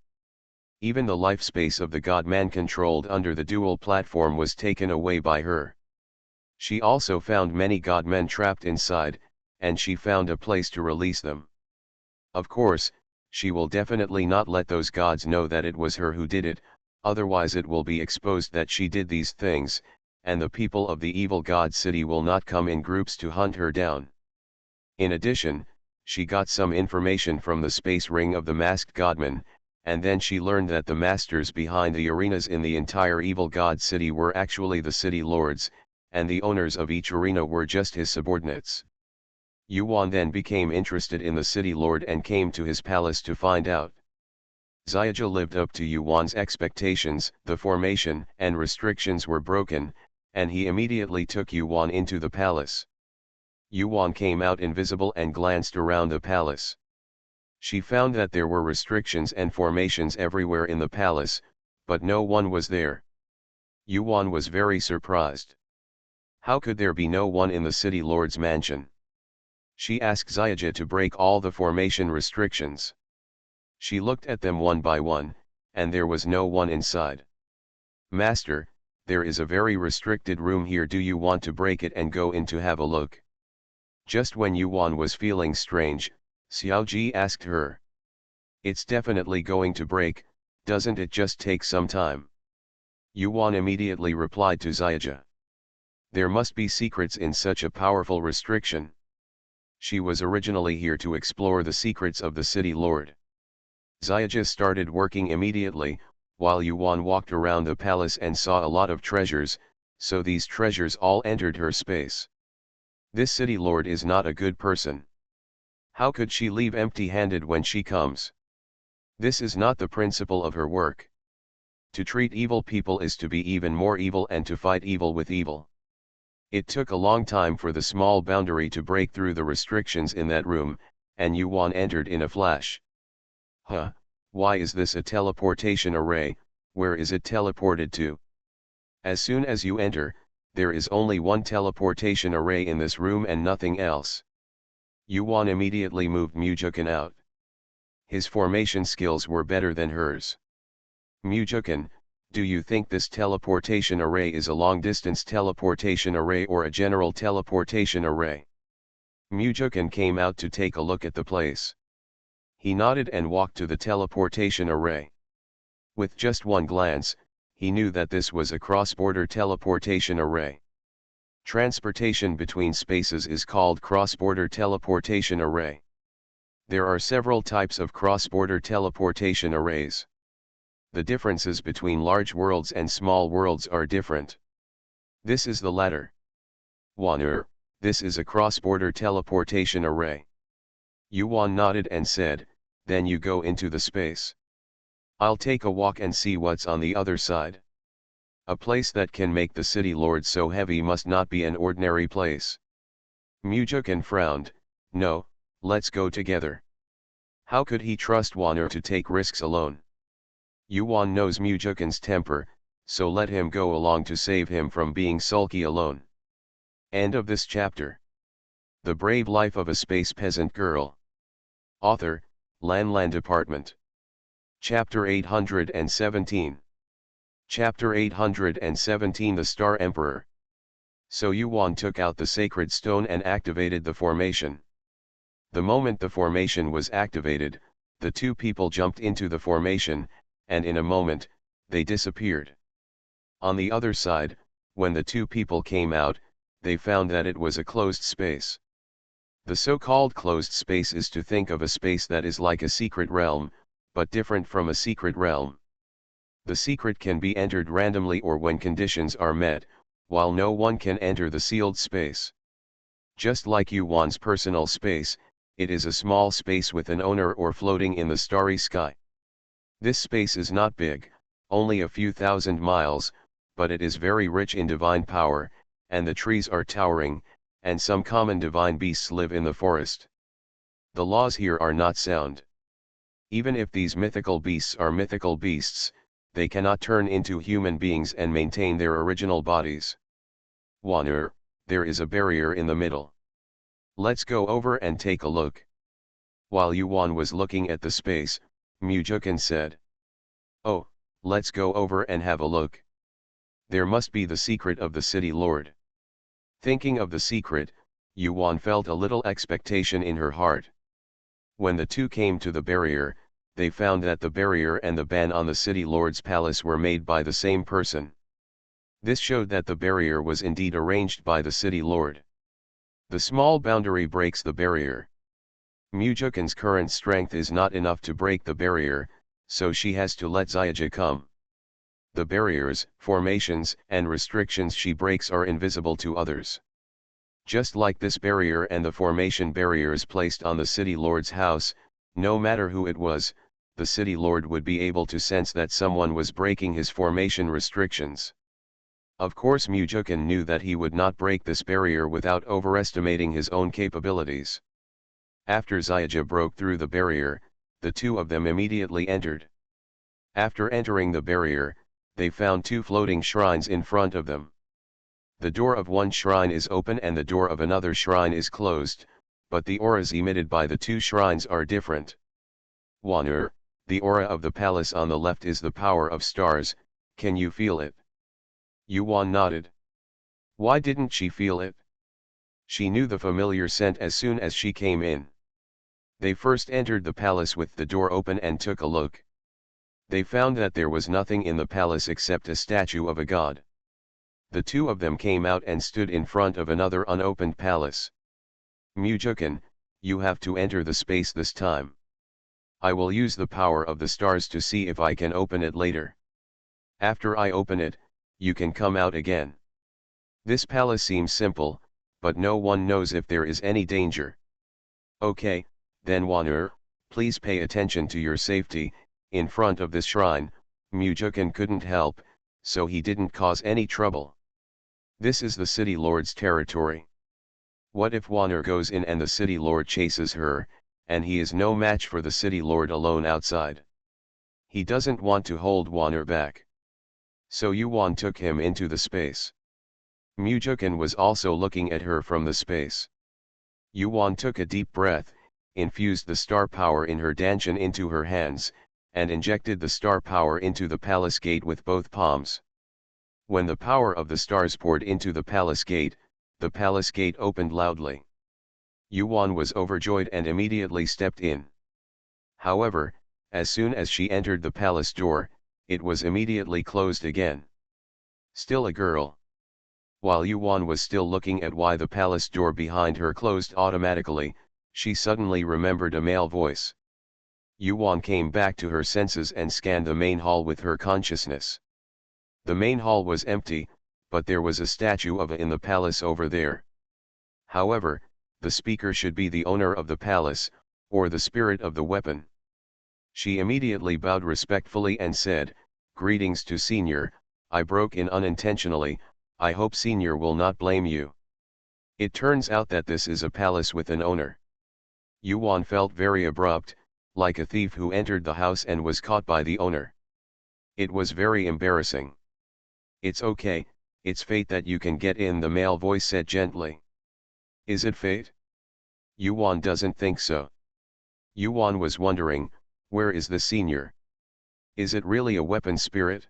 Even the life space of the god-man controlled under the dual platform was taken away by her. She also found many god-men trapped inside, and she found a place to release them. Of course, she will definitely not let those gods know that it was her who did it, otherwise it will be exposed that she did these things, and the people of the evil god city will not come in groups to hunt her down. In addition, She got some information from the space ring of the masked godman, and then she learned that the masters behind the arenas in the entire evil god city were actually the city lords, and the owners of each arena were just his subordinates. Yuan then became interested in the city lord and came to his palace to find out. Xiaoja lived up to Yuan's expectations, the formation and restrictions were broken, and he immediately took Yuan into the palace. Yuan came out invisible and glanced around the palace. She found that there were restrictions and formations everywhere in the palace, but no one was there. Yuan was very surprised. How could there be no one in the city lord's mansion? She asked Xiaoja to break all the formation restrictions. She looked at them one by one, and there was no one inside. Master, there is a very restricted room here. Do you want to break it and go in to have a look? Just when Yuan was feeling strange, Xiaoji asked her. It's definitely going to break, doesn't it just take some time? Yuan immediately replied to Xiaoja. There must be secrets in such a powerful restriction. She was originally here to explore the secrets of the city lord. Xiaoja started working immediately, while Yuan walked around the palace and saw a lot of treasures, so these treasures all entered her space. This city lord is not a good person. How could she leave empty-handed when she comes? This is not the principle of her work. To treat evil people is to be even more evil and to fight evil with evil. It took a long time for the small boundary to break through the restrictions in that room, and Yuan entered in a flash. Huh, why is this a teleportation array? Where is it teleported to? As soon as you enter, there is only one teleportation array in this room and nothing else. Yuan immediately moved Mujukan out. His formation skills were better than hers. Mujukan, do you think this teleportation array is a long-distance teleportation array or a general teleportation array? Mujukan came out to take a look at the place. He nodded and walked to the teleportation array. With just one glance, he knew that this was a cross-border teleportation array. Transportation between spaces is called cross-border teleportation array. There are several types of cross-border teleportation arrays. The differences between large worlds and small worlds are different. This is the latter. Wan'er, this is a cross-border teleportation array. Yuan nodded and said, then you go into the space. I'll take a walk and see what's on the other side. A place that can make the city lord so heavy must not be an ordinary place. Mujukan frowned, no, let's go together. How could he trust Wan'er to take risks alone? Yuan knows Mujukan's temper, so let him go along to save him from being sulky alone. End of this chapter. The Brave Life of a Space Peasant Girl. Author, Lan Department. Chapter 817. Chapter 817 The Star Emperor. So Yuan took out the sacred stone and activated the formation. The moment the formation was activated, the two people jumped into the formation, and in a moment, they disappeared. On the other side, when the two people came out, they found that it was a closed space. The so-called closed space is to think of a space that is like a secret realm, but different from a secret realm. The secret can be entered randomly or when conditions are met, while no one can enter the sealed space. Just like Yuan's personal space, it is a small space with an owner or floating in the starry sky. This space is not big, only a few thousand miles, but it is very rich in divine power, and the trees are towering, and some common divine beasts live in the forest. The laws here are not sound. Even if these mythical beasts are mythical beasts, they cannot turn into human beings and maintain their original bodies. Wan'er, there is a barrier in the middle. Let's go over and take a look. While Yuan was looking at the space, Mujukan said. Oh, let's go over and have a look. There must be the secret of the city lord. Thinking of the secret, Yuan felt a little expectation in her heart. When the two came to the barrier, they found that the barrier and the ban on the city lord's palace were made by the same person. This showed that the barrier was indeed arranged by the city lord. The small boundary breaks the barrier. Mujukan's current strength is not enough to break the barrier, so she has to let Zyajah come. The barriers, formations, and restrictions she breaks are invisible to others. Just like this barrier and the formation barriers placed on the city lord's house, no matter who it was, the city lord would be able to sense that someone was breaking his formation restrictions. Of course Mujukan knew that he would not break this barrier without overestimating his own capabilities. After Zyajah broke through the barrier, the two of them immediately entered. After entering the barrier, they found two floating shrines in front of them. The door of one shrine is open and the door of another shrine is closed, but the auras emitted by the two shrines are different. Wanur, the aura of the palace on the left is the power of stars, can you feel it? Yuan nodded. Why didn't she feel it? She knew the familiar scent as soon as she came in. They first entered the palace with the door open and took a look. They found that there was nothing in the palace except a statue of a god. The two of them came out and stood in front of another unopened palace. Mujukan, you have to enter the space this time. I will use the power of the stars to see if I can open it later. After I open it, you can come out again. This palace seems simple, but no one knows if there is any danger. Okay, then Wanur, please pay attention to your safety. In front of this shrine, Mujukan couldn't help, so he didn't cause any trouble. This is the city lord's territory. What if Wanur goes in and the city lord chases her, and he is no match for the city lord alone outside? He doesn't want to hold Wanur back. So Yuan took him into the space. Mujukan was also looking at her from the space. Yuan took a deep breath, infused the star power in her danshan into her hands, and injected the star power into the palace gate with both palms. When the power of the stars poured into the palace gate opened loudly. Yuan was overjoyed and immediately stepped in. However, as soon as she entered the palace door, it was immediately closed again. Still a girl. While Yuan was still looking at why the palace door behind her closed automatically, she suddenly remembered a male voice. Yuan came back to her senses and scanned the main hall with her consciousness. The main hall was empty, but there was a statue of a in the palace over there. However, the speaker should be the owner of the palace, or the spirit of the weapon. She immediately bowed respectfully and said, "Greetings to Senior, I broke in unintentionally, I hope Senior will not blame you." It turns out that this is a palace with an owner. Yuan felt very abrupt, like a thief who entered the house and was caught by the owner. It was very embarrassing. "It's okay, it's fate that you can get in," the male voice said gently. "Is it fate?" Yuan doesn't think so. Yuan was wondering, where is the senior? Is it really a weapon spirit?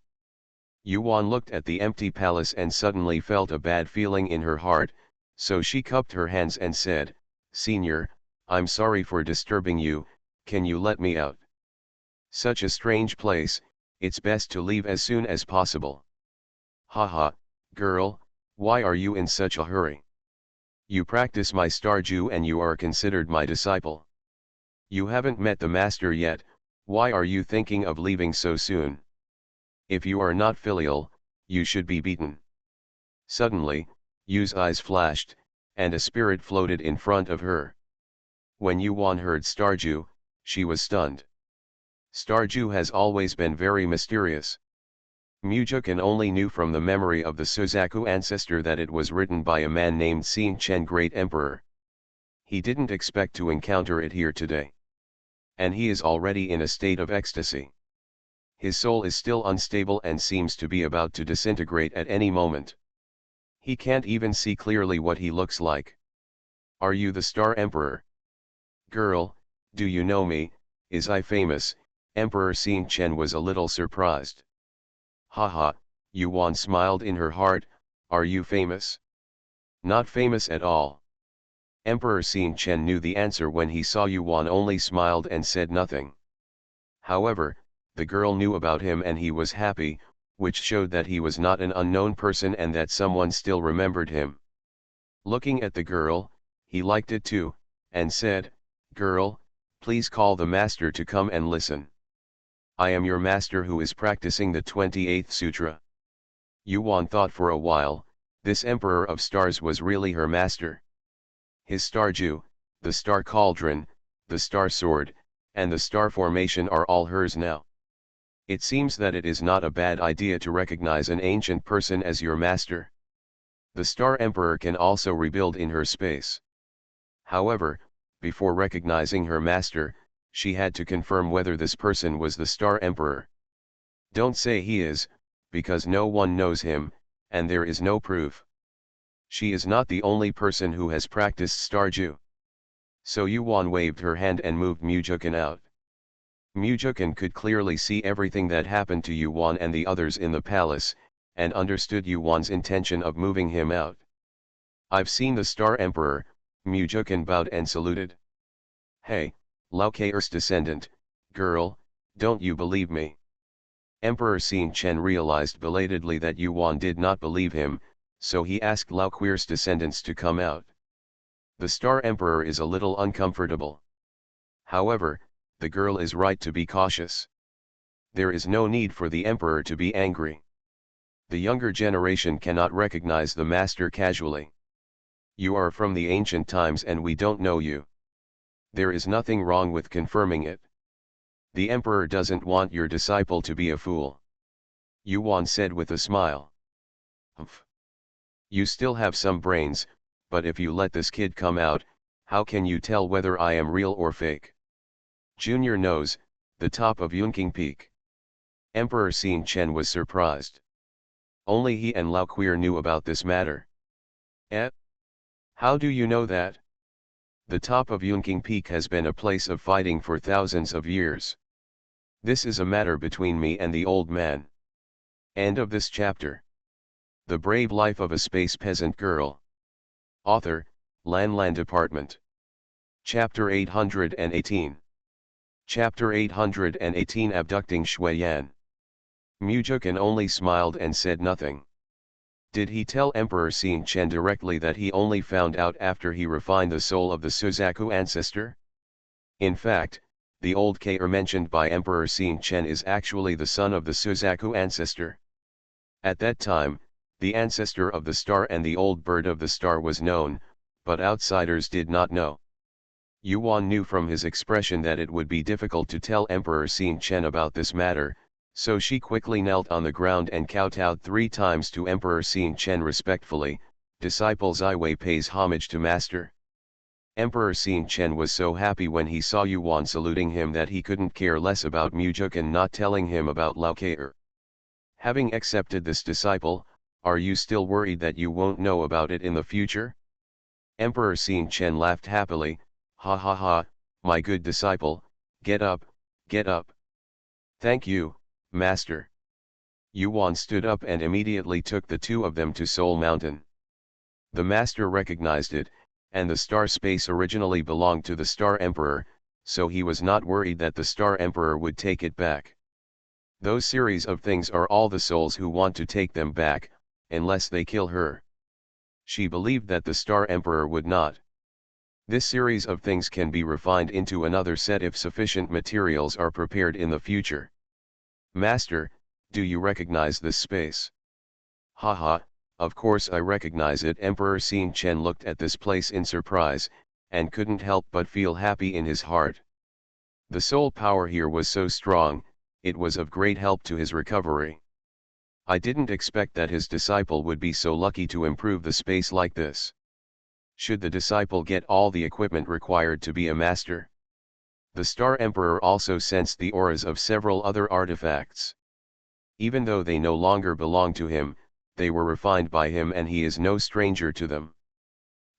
Yuan looked at the empty palace and suddenly felt a bad feeling in her heart, so she cupped her hands and said, "Senior, I'm sorry for disturbing you, can you let me out? Such a strange place, it's best to leave as soon as possible." "Haha, girl, why are you in such a hurry? You practice my Starju and you are considered my disciple. You haven't met the master yet, why are you thinking of leaving so soon? If you are not filial, you should be beaten." Suddenly, Yu's eyes flashed, and a spirit floated in front of her. When Yuan heard Starju, she was stunned. Starju has always been very mysterious. Mujukan only knew from the memory of the Suzaku ancestor that it was written by a man named Xing Chen, Great Emperor. He didn't expect to encounter it here today. And he is already in a state of ecstasy. His soul is still unstable and seems to be about to disintegrate at any moment. He can't even see clearly what he looks like. "Are you the Star Emperor? Girl, do you know me? Is I famous?" Emperor Xing Chen was a little surprised. "Haha," Yuan smiled in her heart, "are you famous?" "Not famous at all." Emperor Xing Chen knew the answer when he saw Yuan only smiled and said nothing. However, the girl knew about him and he was happy, which showed that he was not an unknown person and that someone still remembered him. Looking at the girl, he liked it too, and said, Girl, please call the master to come and listen. I am your master who is practicing the 28th sutra. Yuan thought for a while, this emperor of stars was really her master. His star Ju, the star cauldron, the star sword, and the star formation are all hers now. It seems that it is not a bad idea to recognize an ancient person as your master. The star emperor can also rebuild in her space. However, before recognizing her master, she had to confirm whether this person was the star emperor. Don't say he is, because no one knows him, and there is no proof. She is not the only person who has practiced Star Ju. So Yuan waved her hand and moved Mujukan out. Mujukan could clearly see everything that happened to Yuan and the others in the palace, and understood Yuan's intention of moving him out. I've seen the Star Emperor, Mujukan bowed and saluted. Hey, Lao Keir's descendant, girl, don't you believe me? Emperor Xing Chen realized belatedly that Yuan did not believe him, so he asked Lao Queer's descendants to come out. The Star Emperor is a little uncomfortable. However, the girl is right to be cautious. There is no need for the Emperor to be angry. The younger generation cannot recognize the master casually. You are from the ancient times and we don't know you. There is nothing wrong with confirming it. The Emperor doesn't want your disciple to be a fool. Yuan said with a smile. Humph. You still have some brains, but if you let this kid come out, how can you tell whether I am real or fake? Junior knows, the top of Yunqing Peak. Emperor Xing Chen was surprised. Only he and Lao Queer knew about this matter. Eh? How do you know that? The top of Yunqing Peak has been a place of fighting for thousands of years. This is a matter between me and the old man. End of this chapter. The Brave Life of a Space Peasant Girl. Author, Lan Department. Chapter 818. Chapter 818 Abducting Shuiyan. Mujukan only smiled and said nothing. Did he tell Emperor Xing Chen directly that he only found out after he refined the soul of the Suzaku ancestor? In fact, the old Keir mentioned by Emperor Xing Chen is actually the son of the Suzaku ancestor. At that time, the ancestor of the star and the old bird of the star was known, but outsiders did not know. Yuan knew from his expression that it would be difficult to tell Emperor Xing Chen about this matter, so she quickly knelt on the ground and kowtowed 3 times to Emperor Xing Chen respectfully. Disciple Ziwei pays homage to master. Emperor Xing Chen was so happy when he saw Yuan saluting him that he couldn't care less about Mujukan not telling him about Lao Keir. Having accepted this disciple, are you still worried that you won't know about it in the future? Emperor Xing Chen laughed happily. Ha ha ha, my good disciple, get up, get up. Thank you, master. Yuan stood up and immediately took the 2 of them to Soul Mountain. The master recognized it, and the star space originally belonged to the Star Emperor, so he was not worried that the Star Emperor would take it back. Those series of things are all the souls who want to take them back, unless they kill her. She believed that the Star Emperor would not. This series of things can be refined into another set if sufficient materials are prepared in the future. Master, do you recognize this space? Haha, of course I recognize it. Emperor Xing Chen looked at this place in surprise, and couldn't help but feel happy in his heart. The soul power here was so strong, it was of great help to his recovery. I didn't expect that his disciple would be so lucky to improve the space like this. Should the disciple get all the equipment required to be a master? The Star Emperor also sensed the auras of several other artifacts. Even though they no longer belong to him, they were refined by him and he is no stranger to them.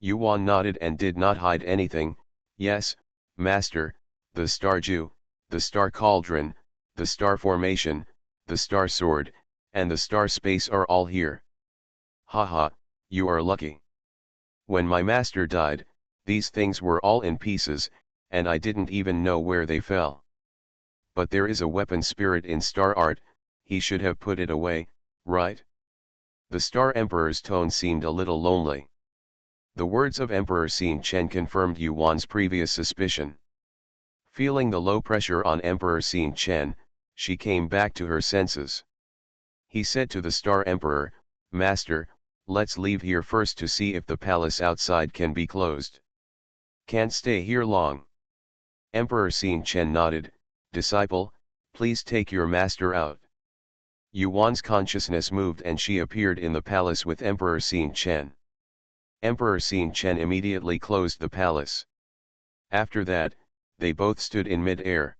Yuan nodded and did not hide anything. Yes, master, the Star Ju, the Star Cauldron, the Star Formation, the Star Sword, and the Star Space are all here. Haha, you are lucky. When my master died, these things were all in pieces, and I didn't even know where they fell. But there is a weapon spirit in Star Art, he should have put it away, right? The Star Emperor's tone seemed a little lonely. The words of Emperor Xing Chen confirmed Yuan's previous suspicion. Feeling the low pressure on Emperor Xin Chen, she came back to her senses. He said to the Star Emperor, "Master, let's leave here first to see if the palace outside can be closed. Can't stay here long." Emperor Xin Chen nodded, "Disciple, please take your master out." Yuan's consciousness moved and she appeared in the palace with Emperor Xin Chen. Emperor Xin Chen immediately closed the palace. After that, they both stood in mid-air.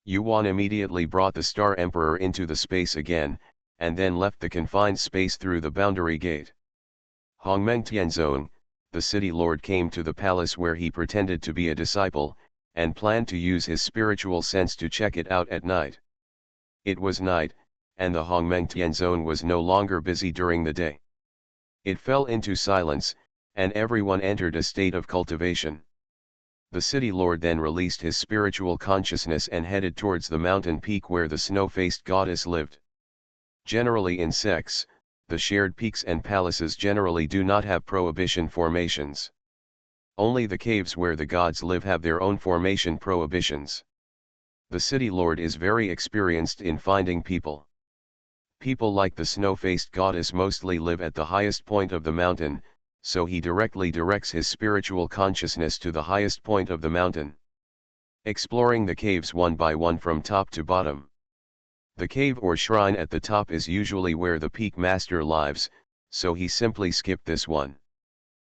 Yuan immediately brought the Star Emperor into the space again, and then left the confined space through the boundary gate. Hongmeng Tianzong, the city lord, came to the palace where he pretended to be a disciple, and planned to use his spiritual sense to check it out at night. It was night, and the Hongmeng Tianzong was no longer busy during the day. It fell into silence, and everyone entered a state of cultivation. The city lord then released his spiritual consciousness and headed towards the mountain peak where the snow-faced goddess lived. Generally in sects, the shared peaks and palaces generally do not have prohibition formations. Only the caves where the gods live have their own formation prohibitions. The city lord is very experienced in finding people. People like the snow-faced goddess mostly live at the highest point of the mountain, so he directly directs his spiritual consciousness to the highest point of the mountain, exploring the caves one by one from top to bottom. The cave or shrine at the top is usually where the peak master lives, so he simply skipped this one.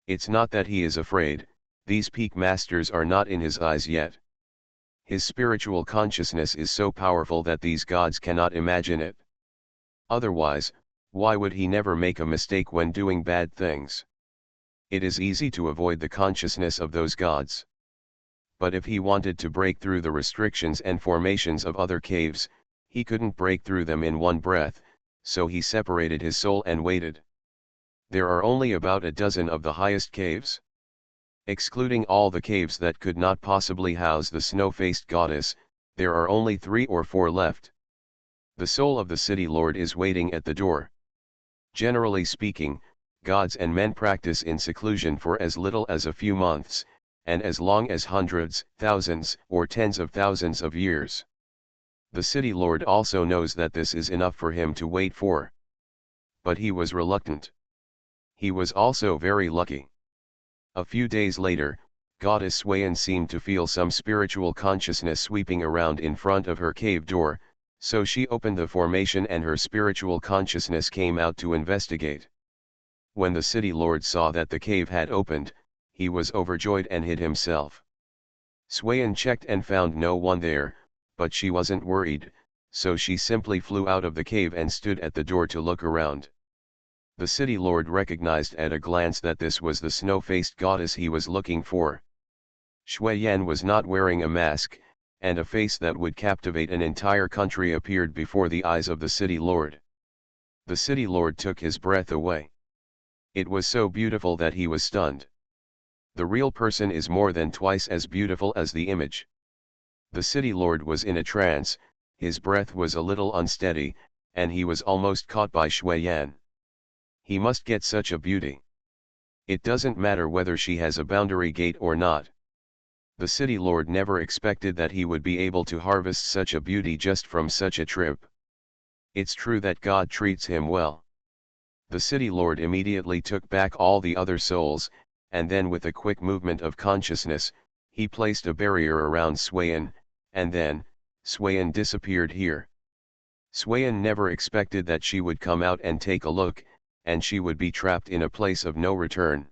It's not that he is afraid, these peak masters are not in his eyes yet. His spiritual consciousness is so powerful that these gods cannot imagine it. Otherwise, why would he never make a mistake when doing bad things? It is easy to avoid the consciousness of those gods. But if he wanted to break through the restrictions and formations of other caves, he couldn't break through them in one breath, so he separated his soul and waited. There are only about a dozen of the highest caves. Excluding all the caves that could not possibly house the snow-faced goddess, there are only 3 or 4 left. The soul of the city lord is waiting at the door. Generally speaking, gods and men practice in seclusion for as little as a few months, and as long as hundreds, thousands, or tens of thousands of years. The city lord also knows that this is enough for him to wait for. But he was reluctant. He was also very lucky. A few days later, Goddess Suiyan seemed to feel some spiritual consciousness sweeping around in front of her cave door, so she opened the formation and her spiritual consciousness came out to investigate. When the city lord saw that the cave had opened, he was overjoyed and hid himself. Suiyan checked and found no one there, but she wasn't worried, so she simply flew out of the cave and stood at the door to look around. The city lord recognized at a glance that this was the snow-faced goddess he was looking for. Shui Yan was not wearing a mask, and a face that would captivate an entire country appeared before the eyes of the city lord. The city lord took his breath away. It was so beautiful that he was stunned. The real person is more than twice as beautiful as the image. The city lord was in a trance, his breath was a little unsteady, and he was almost caught by Shui Yan. He must get such a beauty. It doesn't matter whether she has a boundary gate or not. The city lord never expected that he would be able to harvest such a beauty just from such a trip. It's true that God treats him well. The city lord immediately took back all the other souls, and then with a quick movement of consciousness, he placed a barrier around Suiyan, and then, Suiyan disappeared here. Suiyan never expected that she would come out and take a look, and she would be trapped in a place of no return.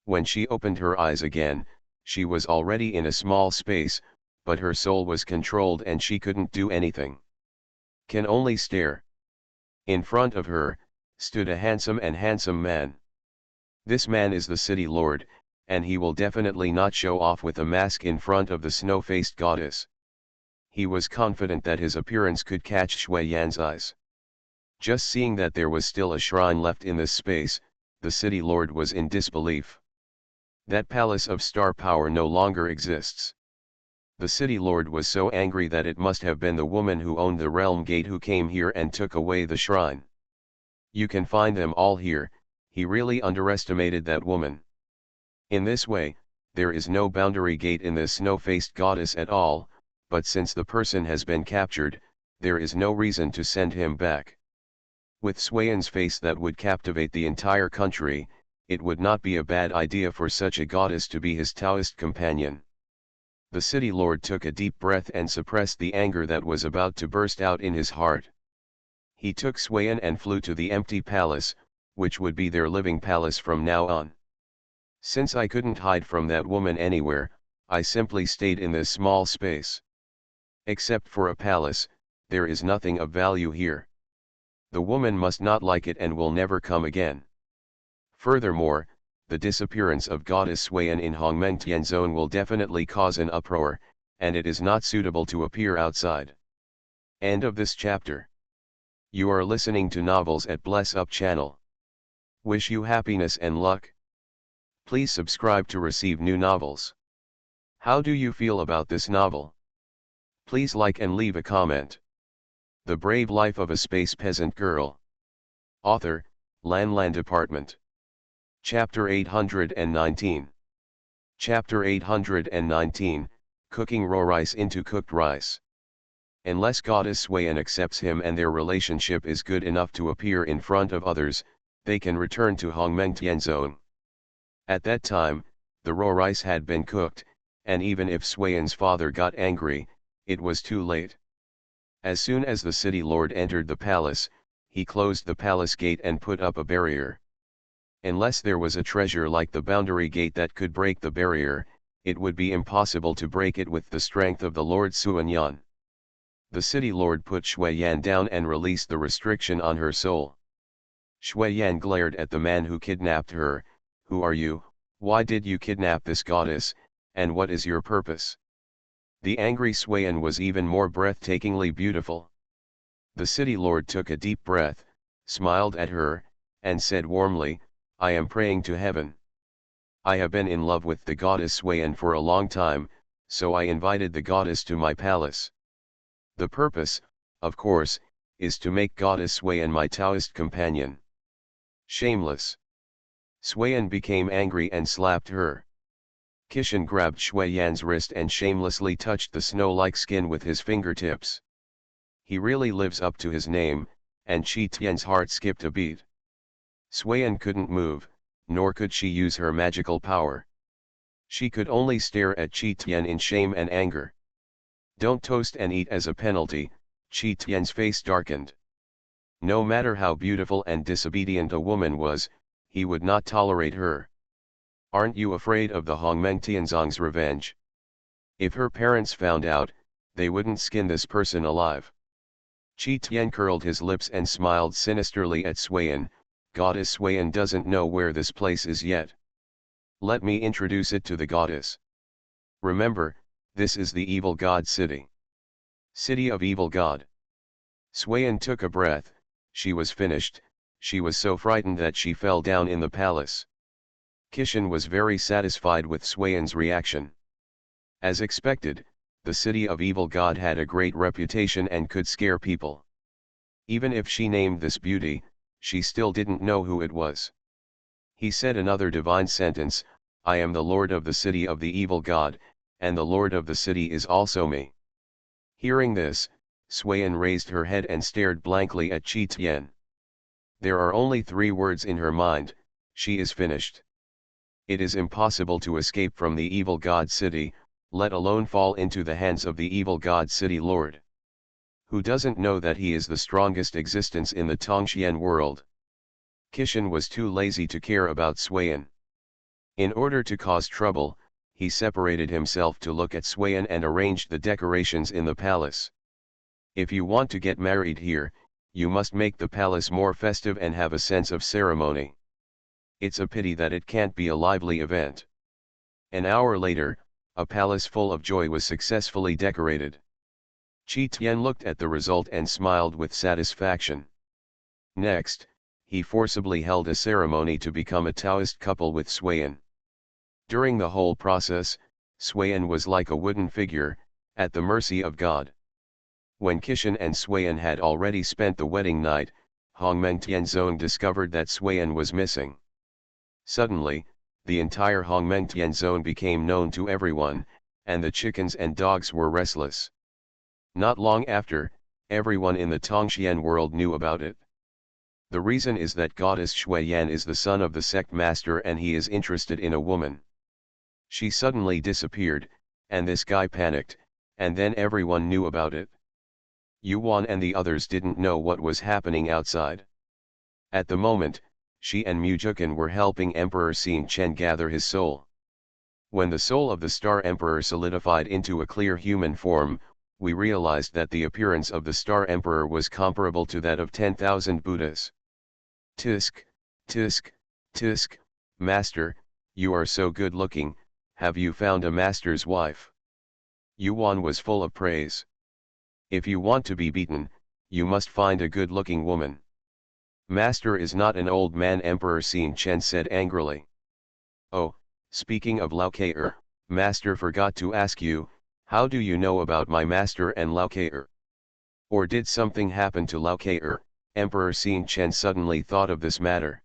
When she opened her eyes again, she was already in a small space, but her soul was controlled and she couldn't do anything. Can only stare. In front of her, stood a handsome man. This man is the city lord, and he will definitely not show off with a mask in front of the snow-faced goddess. He was confident that his appearance could catch Shui Yan's eyes. Just seeing that there was still a shrine left in this space, the city lord was in disbelief. That palace of star power no longer exists. The city lord was so angry that it must have been the woman who owned the realm gate who came here and took away the shrine. You can find them all here, he really underestimated that woman. In this way, there is no boundary gate in this snow-faced goddess at all, but since the person has been captured, there is no reason to send him back. With Swayan's face that would captivate the entire country, it would not be a bad idea for such a goddess to be his Taoist companion. The city lord took a deep breath and suppressed the anger that was about to burst out in his heart. He took Swayan and flew to the empty palace, which would be their living palace from now on. Since I couldn't hide from that woman anywhere, I simply stayed in this small space. Except for a palace, there is nothing of value here. The woman must not like it and will never come again. Furthermore, the disappearance of goddess Swayan in Hongmengtian zone will definitely cause an uproar, and it is not suitable to appear outside. End of this chapter. You are listening to Novels at Bless Up channel. Wish you happiness and luck. Please subscribe to receive new novels. How do you feel about this novel? Please like and leave a comment. The Brave Life of a Space Peasant Girl. Author, Lan Department. Chapter 819. Chapter 819, Cooking raw rice into cooked rice. Unless goddess Swayan accepts him and their relationship is good enough to appear in front of others, they can return to Hongmengtian zone. At that time, the raw rice had been cooked, and even if Swayan's father got angry, it was too late. As soon as the city lord entered the palace, he closed the palace gate and put up a barrier. Unless there was a treasure like the boundary gate that could break the barrier, it would be impossible to break it with the strength of the Lord Suanyan. The city lord put Shui Yan down and released the restriction on her soul. Shui Yan glared at the man who kidnapped her. Who are you? Why did you kidnap this goddess, and what is your purpose? The angry Swayan was even more breathtakingly beautiful. The city lord took a deep breath, smiled at her, and said warmly, I am praying to heaven. I have been in love with the goddess Swayan for a long time, so I invited the goddess to my palace. The purpose, of course, is to make goddess Swayan my Taoist companion. Shameless. Swayan became angry and slapped her. Kishan grabbed Shui Yan's wrist and shamelessly touched the snow-like skin with his fingertips. He really lives up to his name, and Chi Tian's heart skipped a beat. Swayan couldn't move, nor could she use her magical power. She could only stare at Chi Tian in shame and anger. Don't toast and eat as a penalty, Chi Tian's face darkened. No matter how beautiful and disobedient a woman was, he would not tolerate her. Aren't you afraid of the Hongmengtianzong's revenge? If her parents found out, they wouldn't skin this person alive. Chi Tian curled his lips and smiled sinisterly at Swayan. Goddess Swayan doesn't know where this place is yet. Let me introduce it to the goddess. Remember, this is the evil god city. City of evil god. Swayan took a breath. She was finished. She was so frightened that she fell down in the palace. Kishan was very satisfied with Swayan's reaction. As expected, the city of evil god had a great reputation and could scare people. Even if she named this beauty, she still didn't know who it was. He said another divine sentence, I am the lord of the city of the evil god, and the lord of the city is also me. Hearing this, Swayan raised her head and stared blankly at Chi Tian. There are only 3 words in her mind, she is finished. It is impossible to escape from the evil god city, let alone fall into the hands of the evil god city lord. Who doesn't know that he is the strongest existence in the Tongxian world? Kishan was too lazy to care about Swayan. In order to cause trouble, he separated himself to look at Swayan and arranged the decorations in the palace. If you want to get married here, you must make the palace more festive and have a sense of ceremony. It's a pity that it can't be a lively event. An hour later, a palace full of joy was successfully decorated. Chi Tian looked at the result and smiled with satisfaction. Next, he forcibly held a ceremony to become a Taoist couple with Swayan. During the whole process, Swayan was like a wooden figure, at the mercy of God. When Kishan and Swayan had already spent the wedding night, Hongmengtianzong discovered that Swayan was missing. Suddenly, the entire Hongmengtian zone became known to everyone, and the chickens and dogs were restless. Not long after, everyone in the Tongxian world knew about it. The reason is that goddess Shuiyan is the son of the sect master and he is interested in a woman. She suddenly disappeared, and this guy panicked, and then everyone knew about it. Yuan and the others didn't know what was happening outside. At the moment, she and Mujukan were helping Emperor Xing Chen gather his soul. When the soul of the Star Emperor solidified into a clear human form, we realized that the appearance of the Star Emperor was comparable to that of 10,000 Buddhas. Tisk, tisk, tisk, Master, you are so good looking, have you found a master's wife? Yuan was full of praise. If you want to be beaten, you must find a good-looking woman. Master is not an old man, Emperor Xing Chen said angrily. Oh, speaking of Lao Ke, Master forgot to ask you, how do you know about my master and Lao Ke? Or did something happen to Lao Ke? Emperor Xing Chen suddenly thought of this matter.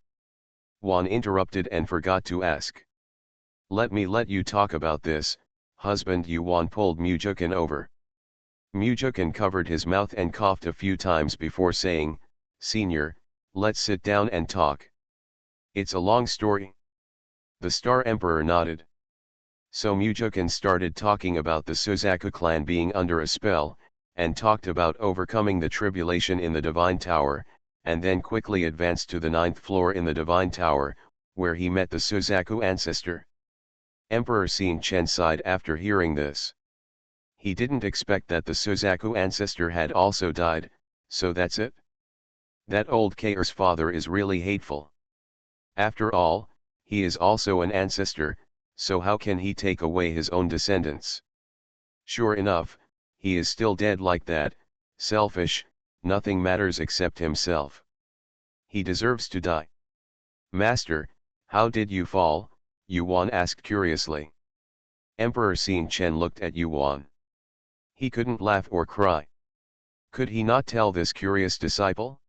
Wan interrupted and forgot to ask. Let me let you talk about this, husband. Yuan pulled Mujukan over. Mujukan covered his mouth and coughed a few times before saying, Senior, let's sit down and talk. It's a long story. The Star Emperor nodded. So Mujukan started talking about the Suzaku clan being under a spell, and talked about overcoming the tribulation in the Divine Tower, and then quickly advanced to the 9th floor in the Divine Tower, where he met the Suzaku ancestor. Emperor Xing Chen sighed after hearing this. He didn't expect that the Suzaku ancestor had also died, so that's it? That old Keir's father is really hateful. After all, he is also an ancestor, so how can he take away his own descendants? Sure enough, he is still dead like that, selfish, nothing matters except himself. He deserves to die. Master, how did you fall? Yuan asked curiously. Emperor Xing Chen looked at Yuan. He couldn't laugh or cry. Could he not tell this curious disciple?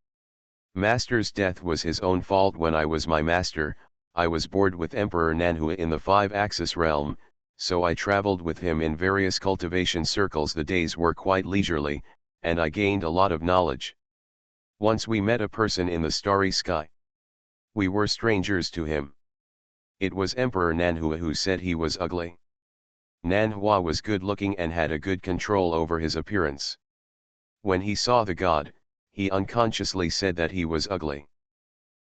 Master's death was his own fault. When I was my master, I was bored with Emperor Nanhua in the 5-axis realm, so I traveled with him in various cultivation circles. The days were quite leisurely, and I gained a lot of knowledge. Once we met a person in the starry sky. We were strangers to him. It was Emperor Nanhua who said he was ugly. Nanhua was good-looking and had a good control over his appearance. When he saw the god, he unconsciously said that he was ugly.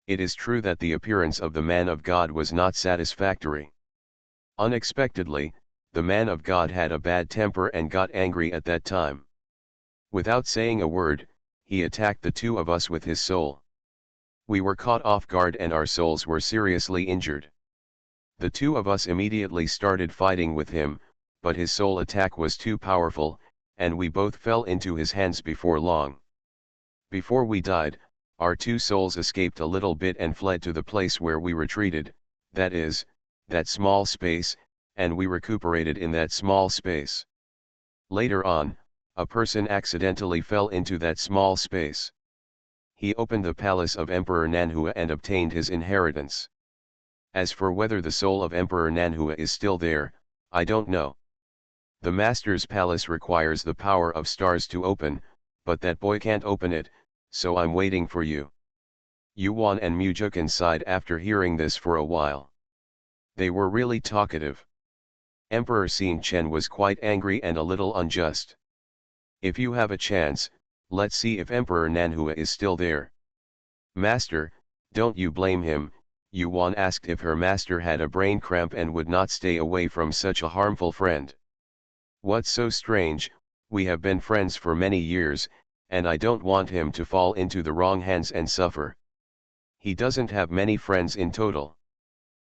It is true that the appearance of the man of God was not satisfactory. Unexpectedly, the man of God had a bad temper and got angry at that time. Without saying a word, he attacked the two of us with his soul. We were caught off guard and our souls were seriously injured. The two of us immediately started fighting with him, but his soul attack was too powerful, and we both fell into his hands before long. Before we died, our two souls escaped a little bit and fled to the place where we retreated, that is, that small space, and we recuperated in that small space. Later on, a person accidentally fell into that small space. He opened the palace of Emperor Nanhua and obtained his inheritance. As for whether the soul of Emperor Nanhua is still there, I don't know. The master's palace requires the power of stars to open, but that boy can't open it, so I'm waiting for you. Yuan and Mujukan sighed after hearing this for a while. They were really talkative. Emperor Xing Chen was quite angry and a little unjust. If you have a chance, let's see if Emperor Nanhua is still there. Master, don't you blame him. Yuan asked if her master had a brain cramp and would not stay away from such a harmful friend. What's so strange? We have been friends for many years, and I don't want him to fall into the wrong hands and suffer. He doesn't have many friends in total.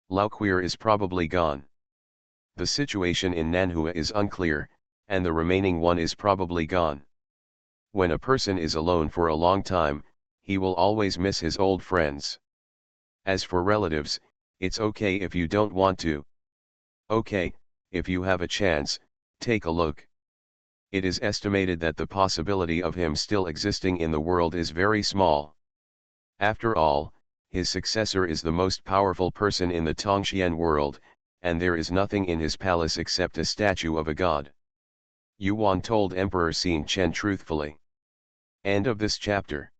Lao Queer is probably gone. The situation in Nanhua is unclear, and the remaining one is probably gone. When a person is alone for a long time, he will always miss his old friends. As for relatives, it's okay if you don't want to. Okay, if you have a chance, take a look. It is estimated that the possibility of him still existing in the world is very small. After all, his successor is the most powerful person in the Tongxian world, and there is nothing in his palace except a statue of a god. Yuan told Emperor Xin Chen truthfully. End of this chapter.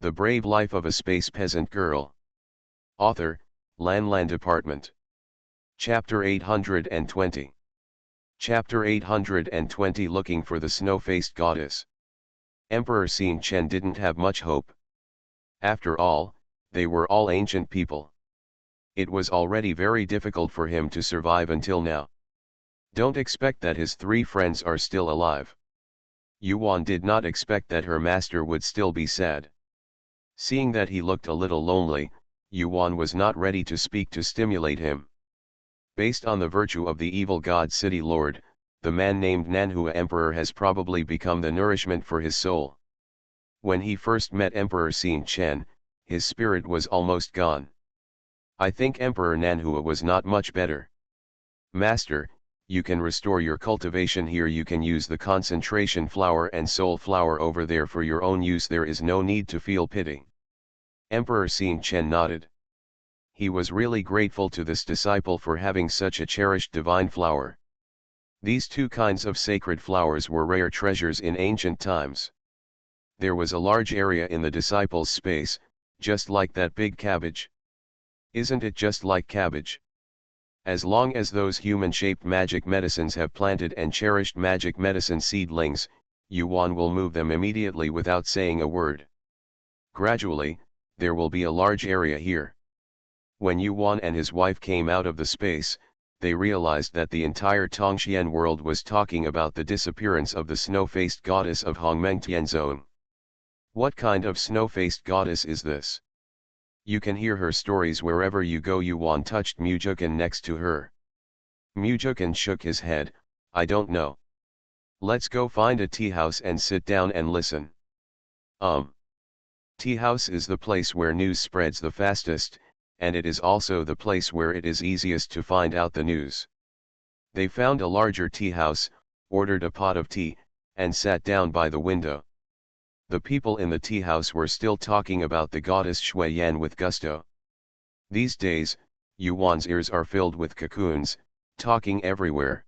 The Brave Life of a Space Peasant Girl. Author, Lan Department. Chapter 820. Chapter 820 Looking for the Snow-Faced Goddess. Emperor Xin Chen didn't have much hope. After all, they were all ancient people. It was already very difficult for him to survive until now. Don't expect that his three friends are still alive. Yuan did not expect that her master would still be sad. Seeing that he looked a little lonely, Yuan was not ready to speak to stimulate him. Based on the virtue of the evil god city lord, the man named Nanhua Emperor has probably become the nourishment for his soul. When he first met Emperor Xin Chen, his spirit was almost gone. I think Emperor Nanhua was not much better. Master, you can restore your cultivation here. You can use the concentration flower and soul flower over there for your own use. There is no need to feel pity. Emperor Xin Chen nodded. He was really grateful to this disciple for having such a cherished divine flower. These two kinds of sacred flowers were rare treasures in ancient times. There was a large area in the disciple's space, just like that big cabbage. Isn't it just like cabbage? As long as those human-shaped magic medicines have planted and cherished magic medicine seedlings, Yuan will move them immediately without saying a word. Gradually, there will be a large area here. When Yuan and his wife came out of the space, they realized that the entire Tongxian world was talking about the disappearance of the snow-faced goddess of Hongmeng Tianzong. What kind of snow-faced goddess is this? You can hear her stories wherever you go. Yuan touched Mujukan next to her. Mujukan shook his head, I don't know. Let's go find a tea house and sit down and listen. Tea house is the place where news spreads the fastest, and it is also the place where it is easiest to find out the news. They found a larger tea house, ordered a pot of tea, and sat down by the window. The people in the tea house were still talking about the goddess Shui Yan with gusto. These days, Yuan's ears are filled with cocoons, talking everywhere.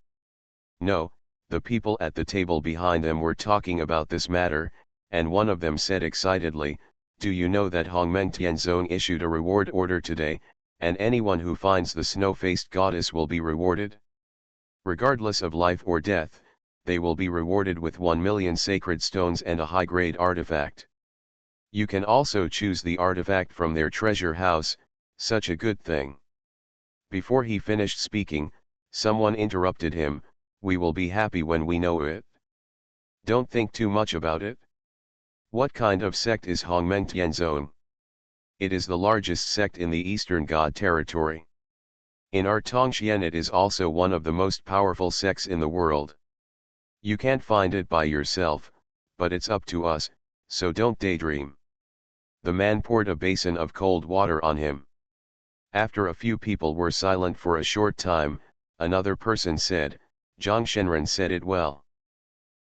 No, the people at the table behind them were talking about this matter, and one of them said excitedly, do you know that Hongmeng Tianzong issued a reward order today, and anyone who finds the snow-faced goddess will be rewarded? Regardless of life or death, they will be rewarded with 1 million sacred stones and a high-grade artifact. You can also choose the artifact from their treasure house, such a good thing. Before he finished speaking, someone interrupted him, we will be happy when we know it. Don't think too much about it. What kind of sect is Hongmeng Tianzong? It is the largest sect in the Eastern God territory. In our Tongxian it is also one of the most powerful sects in the world. You can't find it by yourself, but it's up to us, so don't daydream. The man poured a basin of cold water on him. After a few people were silent for a short time, another person said, Zhang Shenren said it well.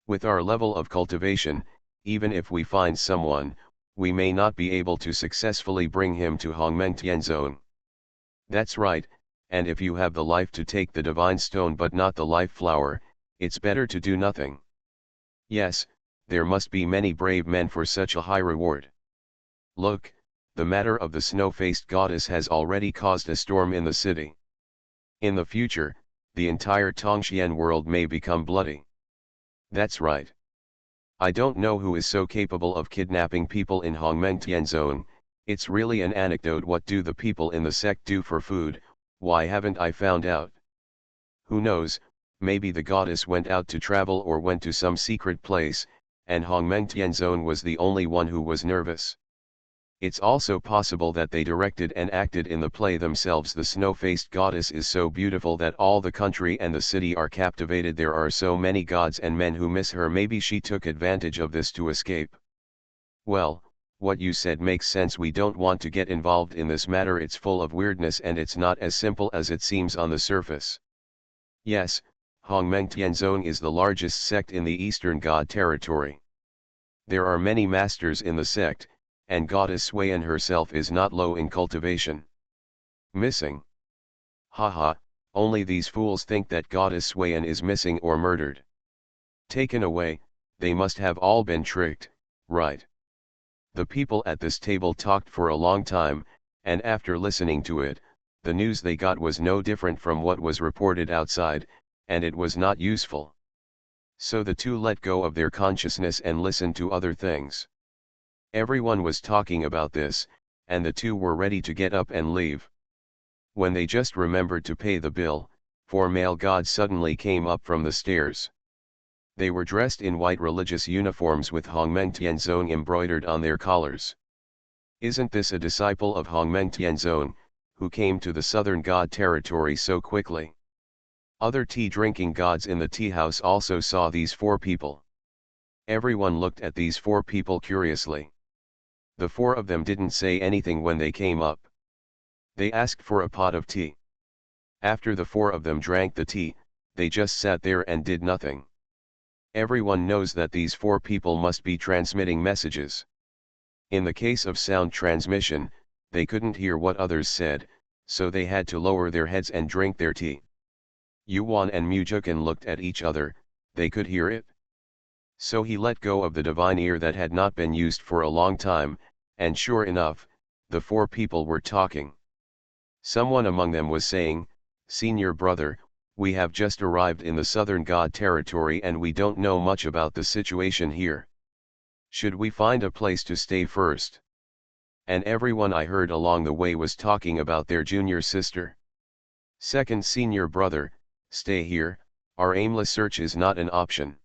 With our level of cultivation, even if we find someone, we may not be able to successfully bring him to Hongmeng Tianzong. That's right, and if you have the life to take the divine stone but not the life flower, it's better to do nothing. Yes, there must be many brave men for such a high reward. Look, the matter of the snow-faced goddess has already caused a storm in the city. In the future, the entire Tongxian world may become bloody. That's right. I don't know who is so capable of kidnapping people in Hongmeng Tianzong. It's really an anecdote. What do the people in the sect do for food? Why haven't I found out? Who knows, maybe the goddess went out to travel or went to some secret place, and Hongmeng Tianzong was the only one who was nervous. It's also possible that they directed and acted in the play themselves. The snow-faced goddess is so beautiful that all the country and the city are captivated. There are so many gods and men who miss her. Maybe she took advantage of this to escape. Well, what you said makes sense. We don't want to get involved in this matter. It's full of weirdness and it's not as simple as it seems on the surface. Yes, Hongmeng Tianzong is the largest sect in the Eastern God territory. There are many masters in the sect, and goddess Swayan herself is not low in cultivation. Missing. Haha, only these fools think that goddess Swayan is missing or murdered. Taken away, they must have all been tricked, right? The people at this table talked for a long time, and after listening to it, the news they got was no different from what was reported outside, and it was not useful. So the two let go of their consciousness and listened to other things. Everyone was talking about this, and the two were ready to get up and leave. When they just remembered to pay the bill, 4 male gods suddenly came up from the stairs. They were dressed in white religious uniforms with Hongmeng Tianzong embroidered on their collars. Isn't this a disciple of Hongmeng Tianzong, who came to the southern god territory so quickly? Other tea-drinking gods in the tea house also saw these 4 people. Everyone looked at these 4 people curiously. The 4 of them didn't say anything when they came up. They asked for a pot of tea. After the 4 of them drank the tea, they just sat there and did nothing. Everyone knows that these 4 people must be transmitting messages. In the case of sound transmission, they couldn't hear what others said, so they had to lower their heads and drink their tea. Yuan and Mujukan looked at each other, they could hear it. So he let go of the divine ear that had not been used for a long time, and sure enough, the 4 people were talking. Someone among them was saying, "Senior brother, we have just arrived in the southern god territory and we don't know much about the situation here. Should we find a place to stay first?" And everyone I heard along the way was talking about their junior sister. "Second senior brother, stay here, our aimless search is not an option."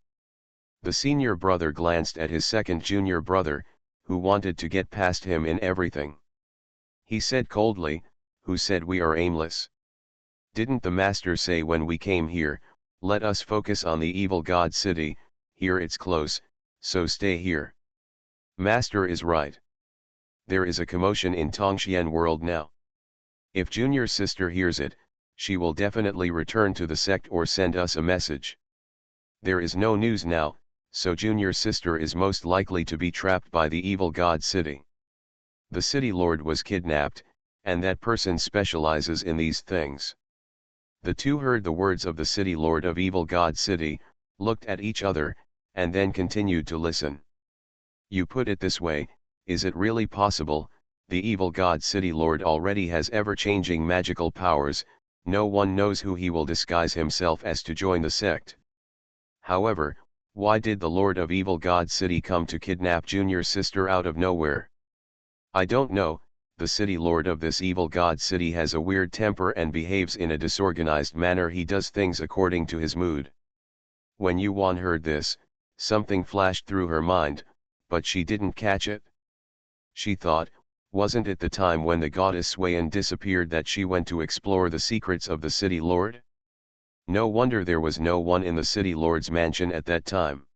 The senior brother glanced at his second junior brother, who wanted to get past him in everything. He said coldly, "Who said we are aimless? Didn't the master say when we came here, let us focus on the evil god city, here it's close, so stay here." Master is right. There is a commotion in Tongxian world now. If junior sister hears it, she will definitely return to the sect or send us a message. There is no news now, so junior sister is most likely to be trapped by the evil god city. The city lord was kidnapped, and that person specializes in these things. The two heard the words of the city lord of evil god city, looked at each other, and then continued to listen. You put it this way, is it really possible, the evil god city lord already has ever-changing magical powers, no one knows who he will disguise himself as to join the sect. However, why did the lord of evil god city come to kidnap junior sister out of nowhere? I don't know. The city lord of this evil god city has a weird temper and behaves in a disorganized manner. He does things according to his mood. When Yuan heard this, something flashed through her mind, but she didn't catch it. She thought, wasn't it the time when the goddess Swayan disappeared that she went to explore the secrets of the city lord? No wonder there was no one in the city lord's mansion at that time.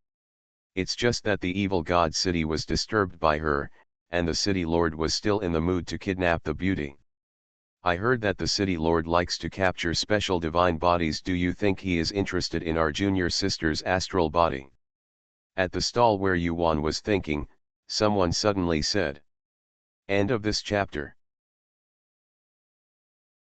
It's just that the evil god city was disturbed by her, and the city lord was still in the mood to kidnap the beauty. I heard that the city lord likes to capture special divine bodies. Do you think he is interested in our junior sister's astral body? At the stall where Yuan was thinking, someone suddenly said. End of this chapter.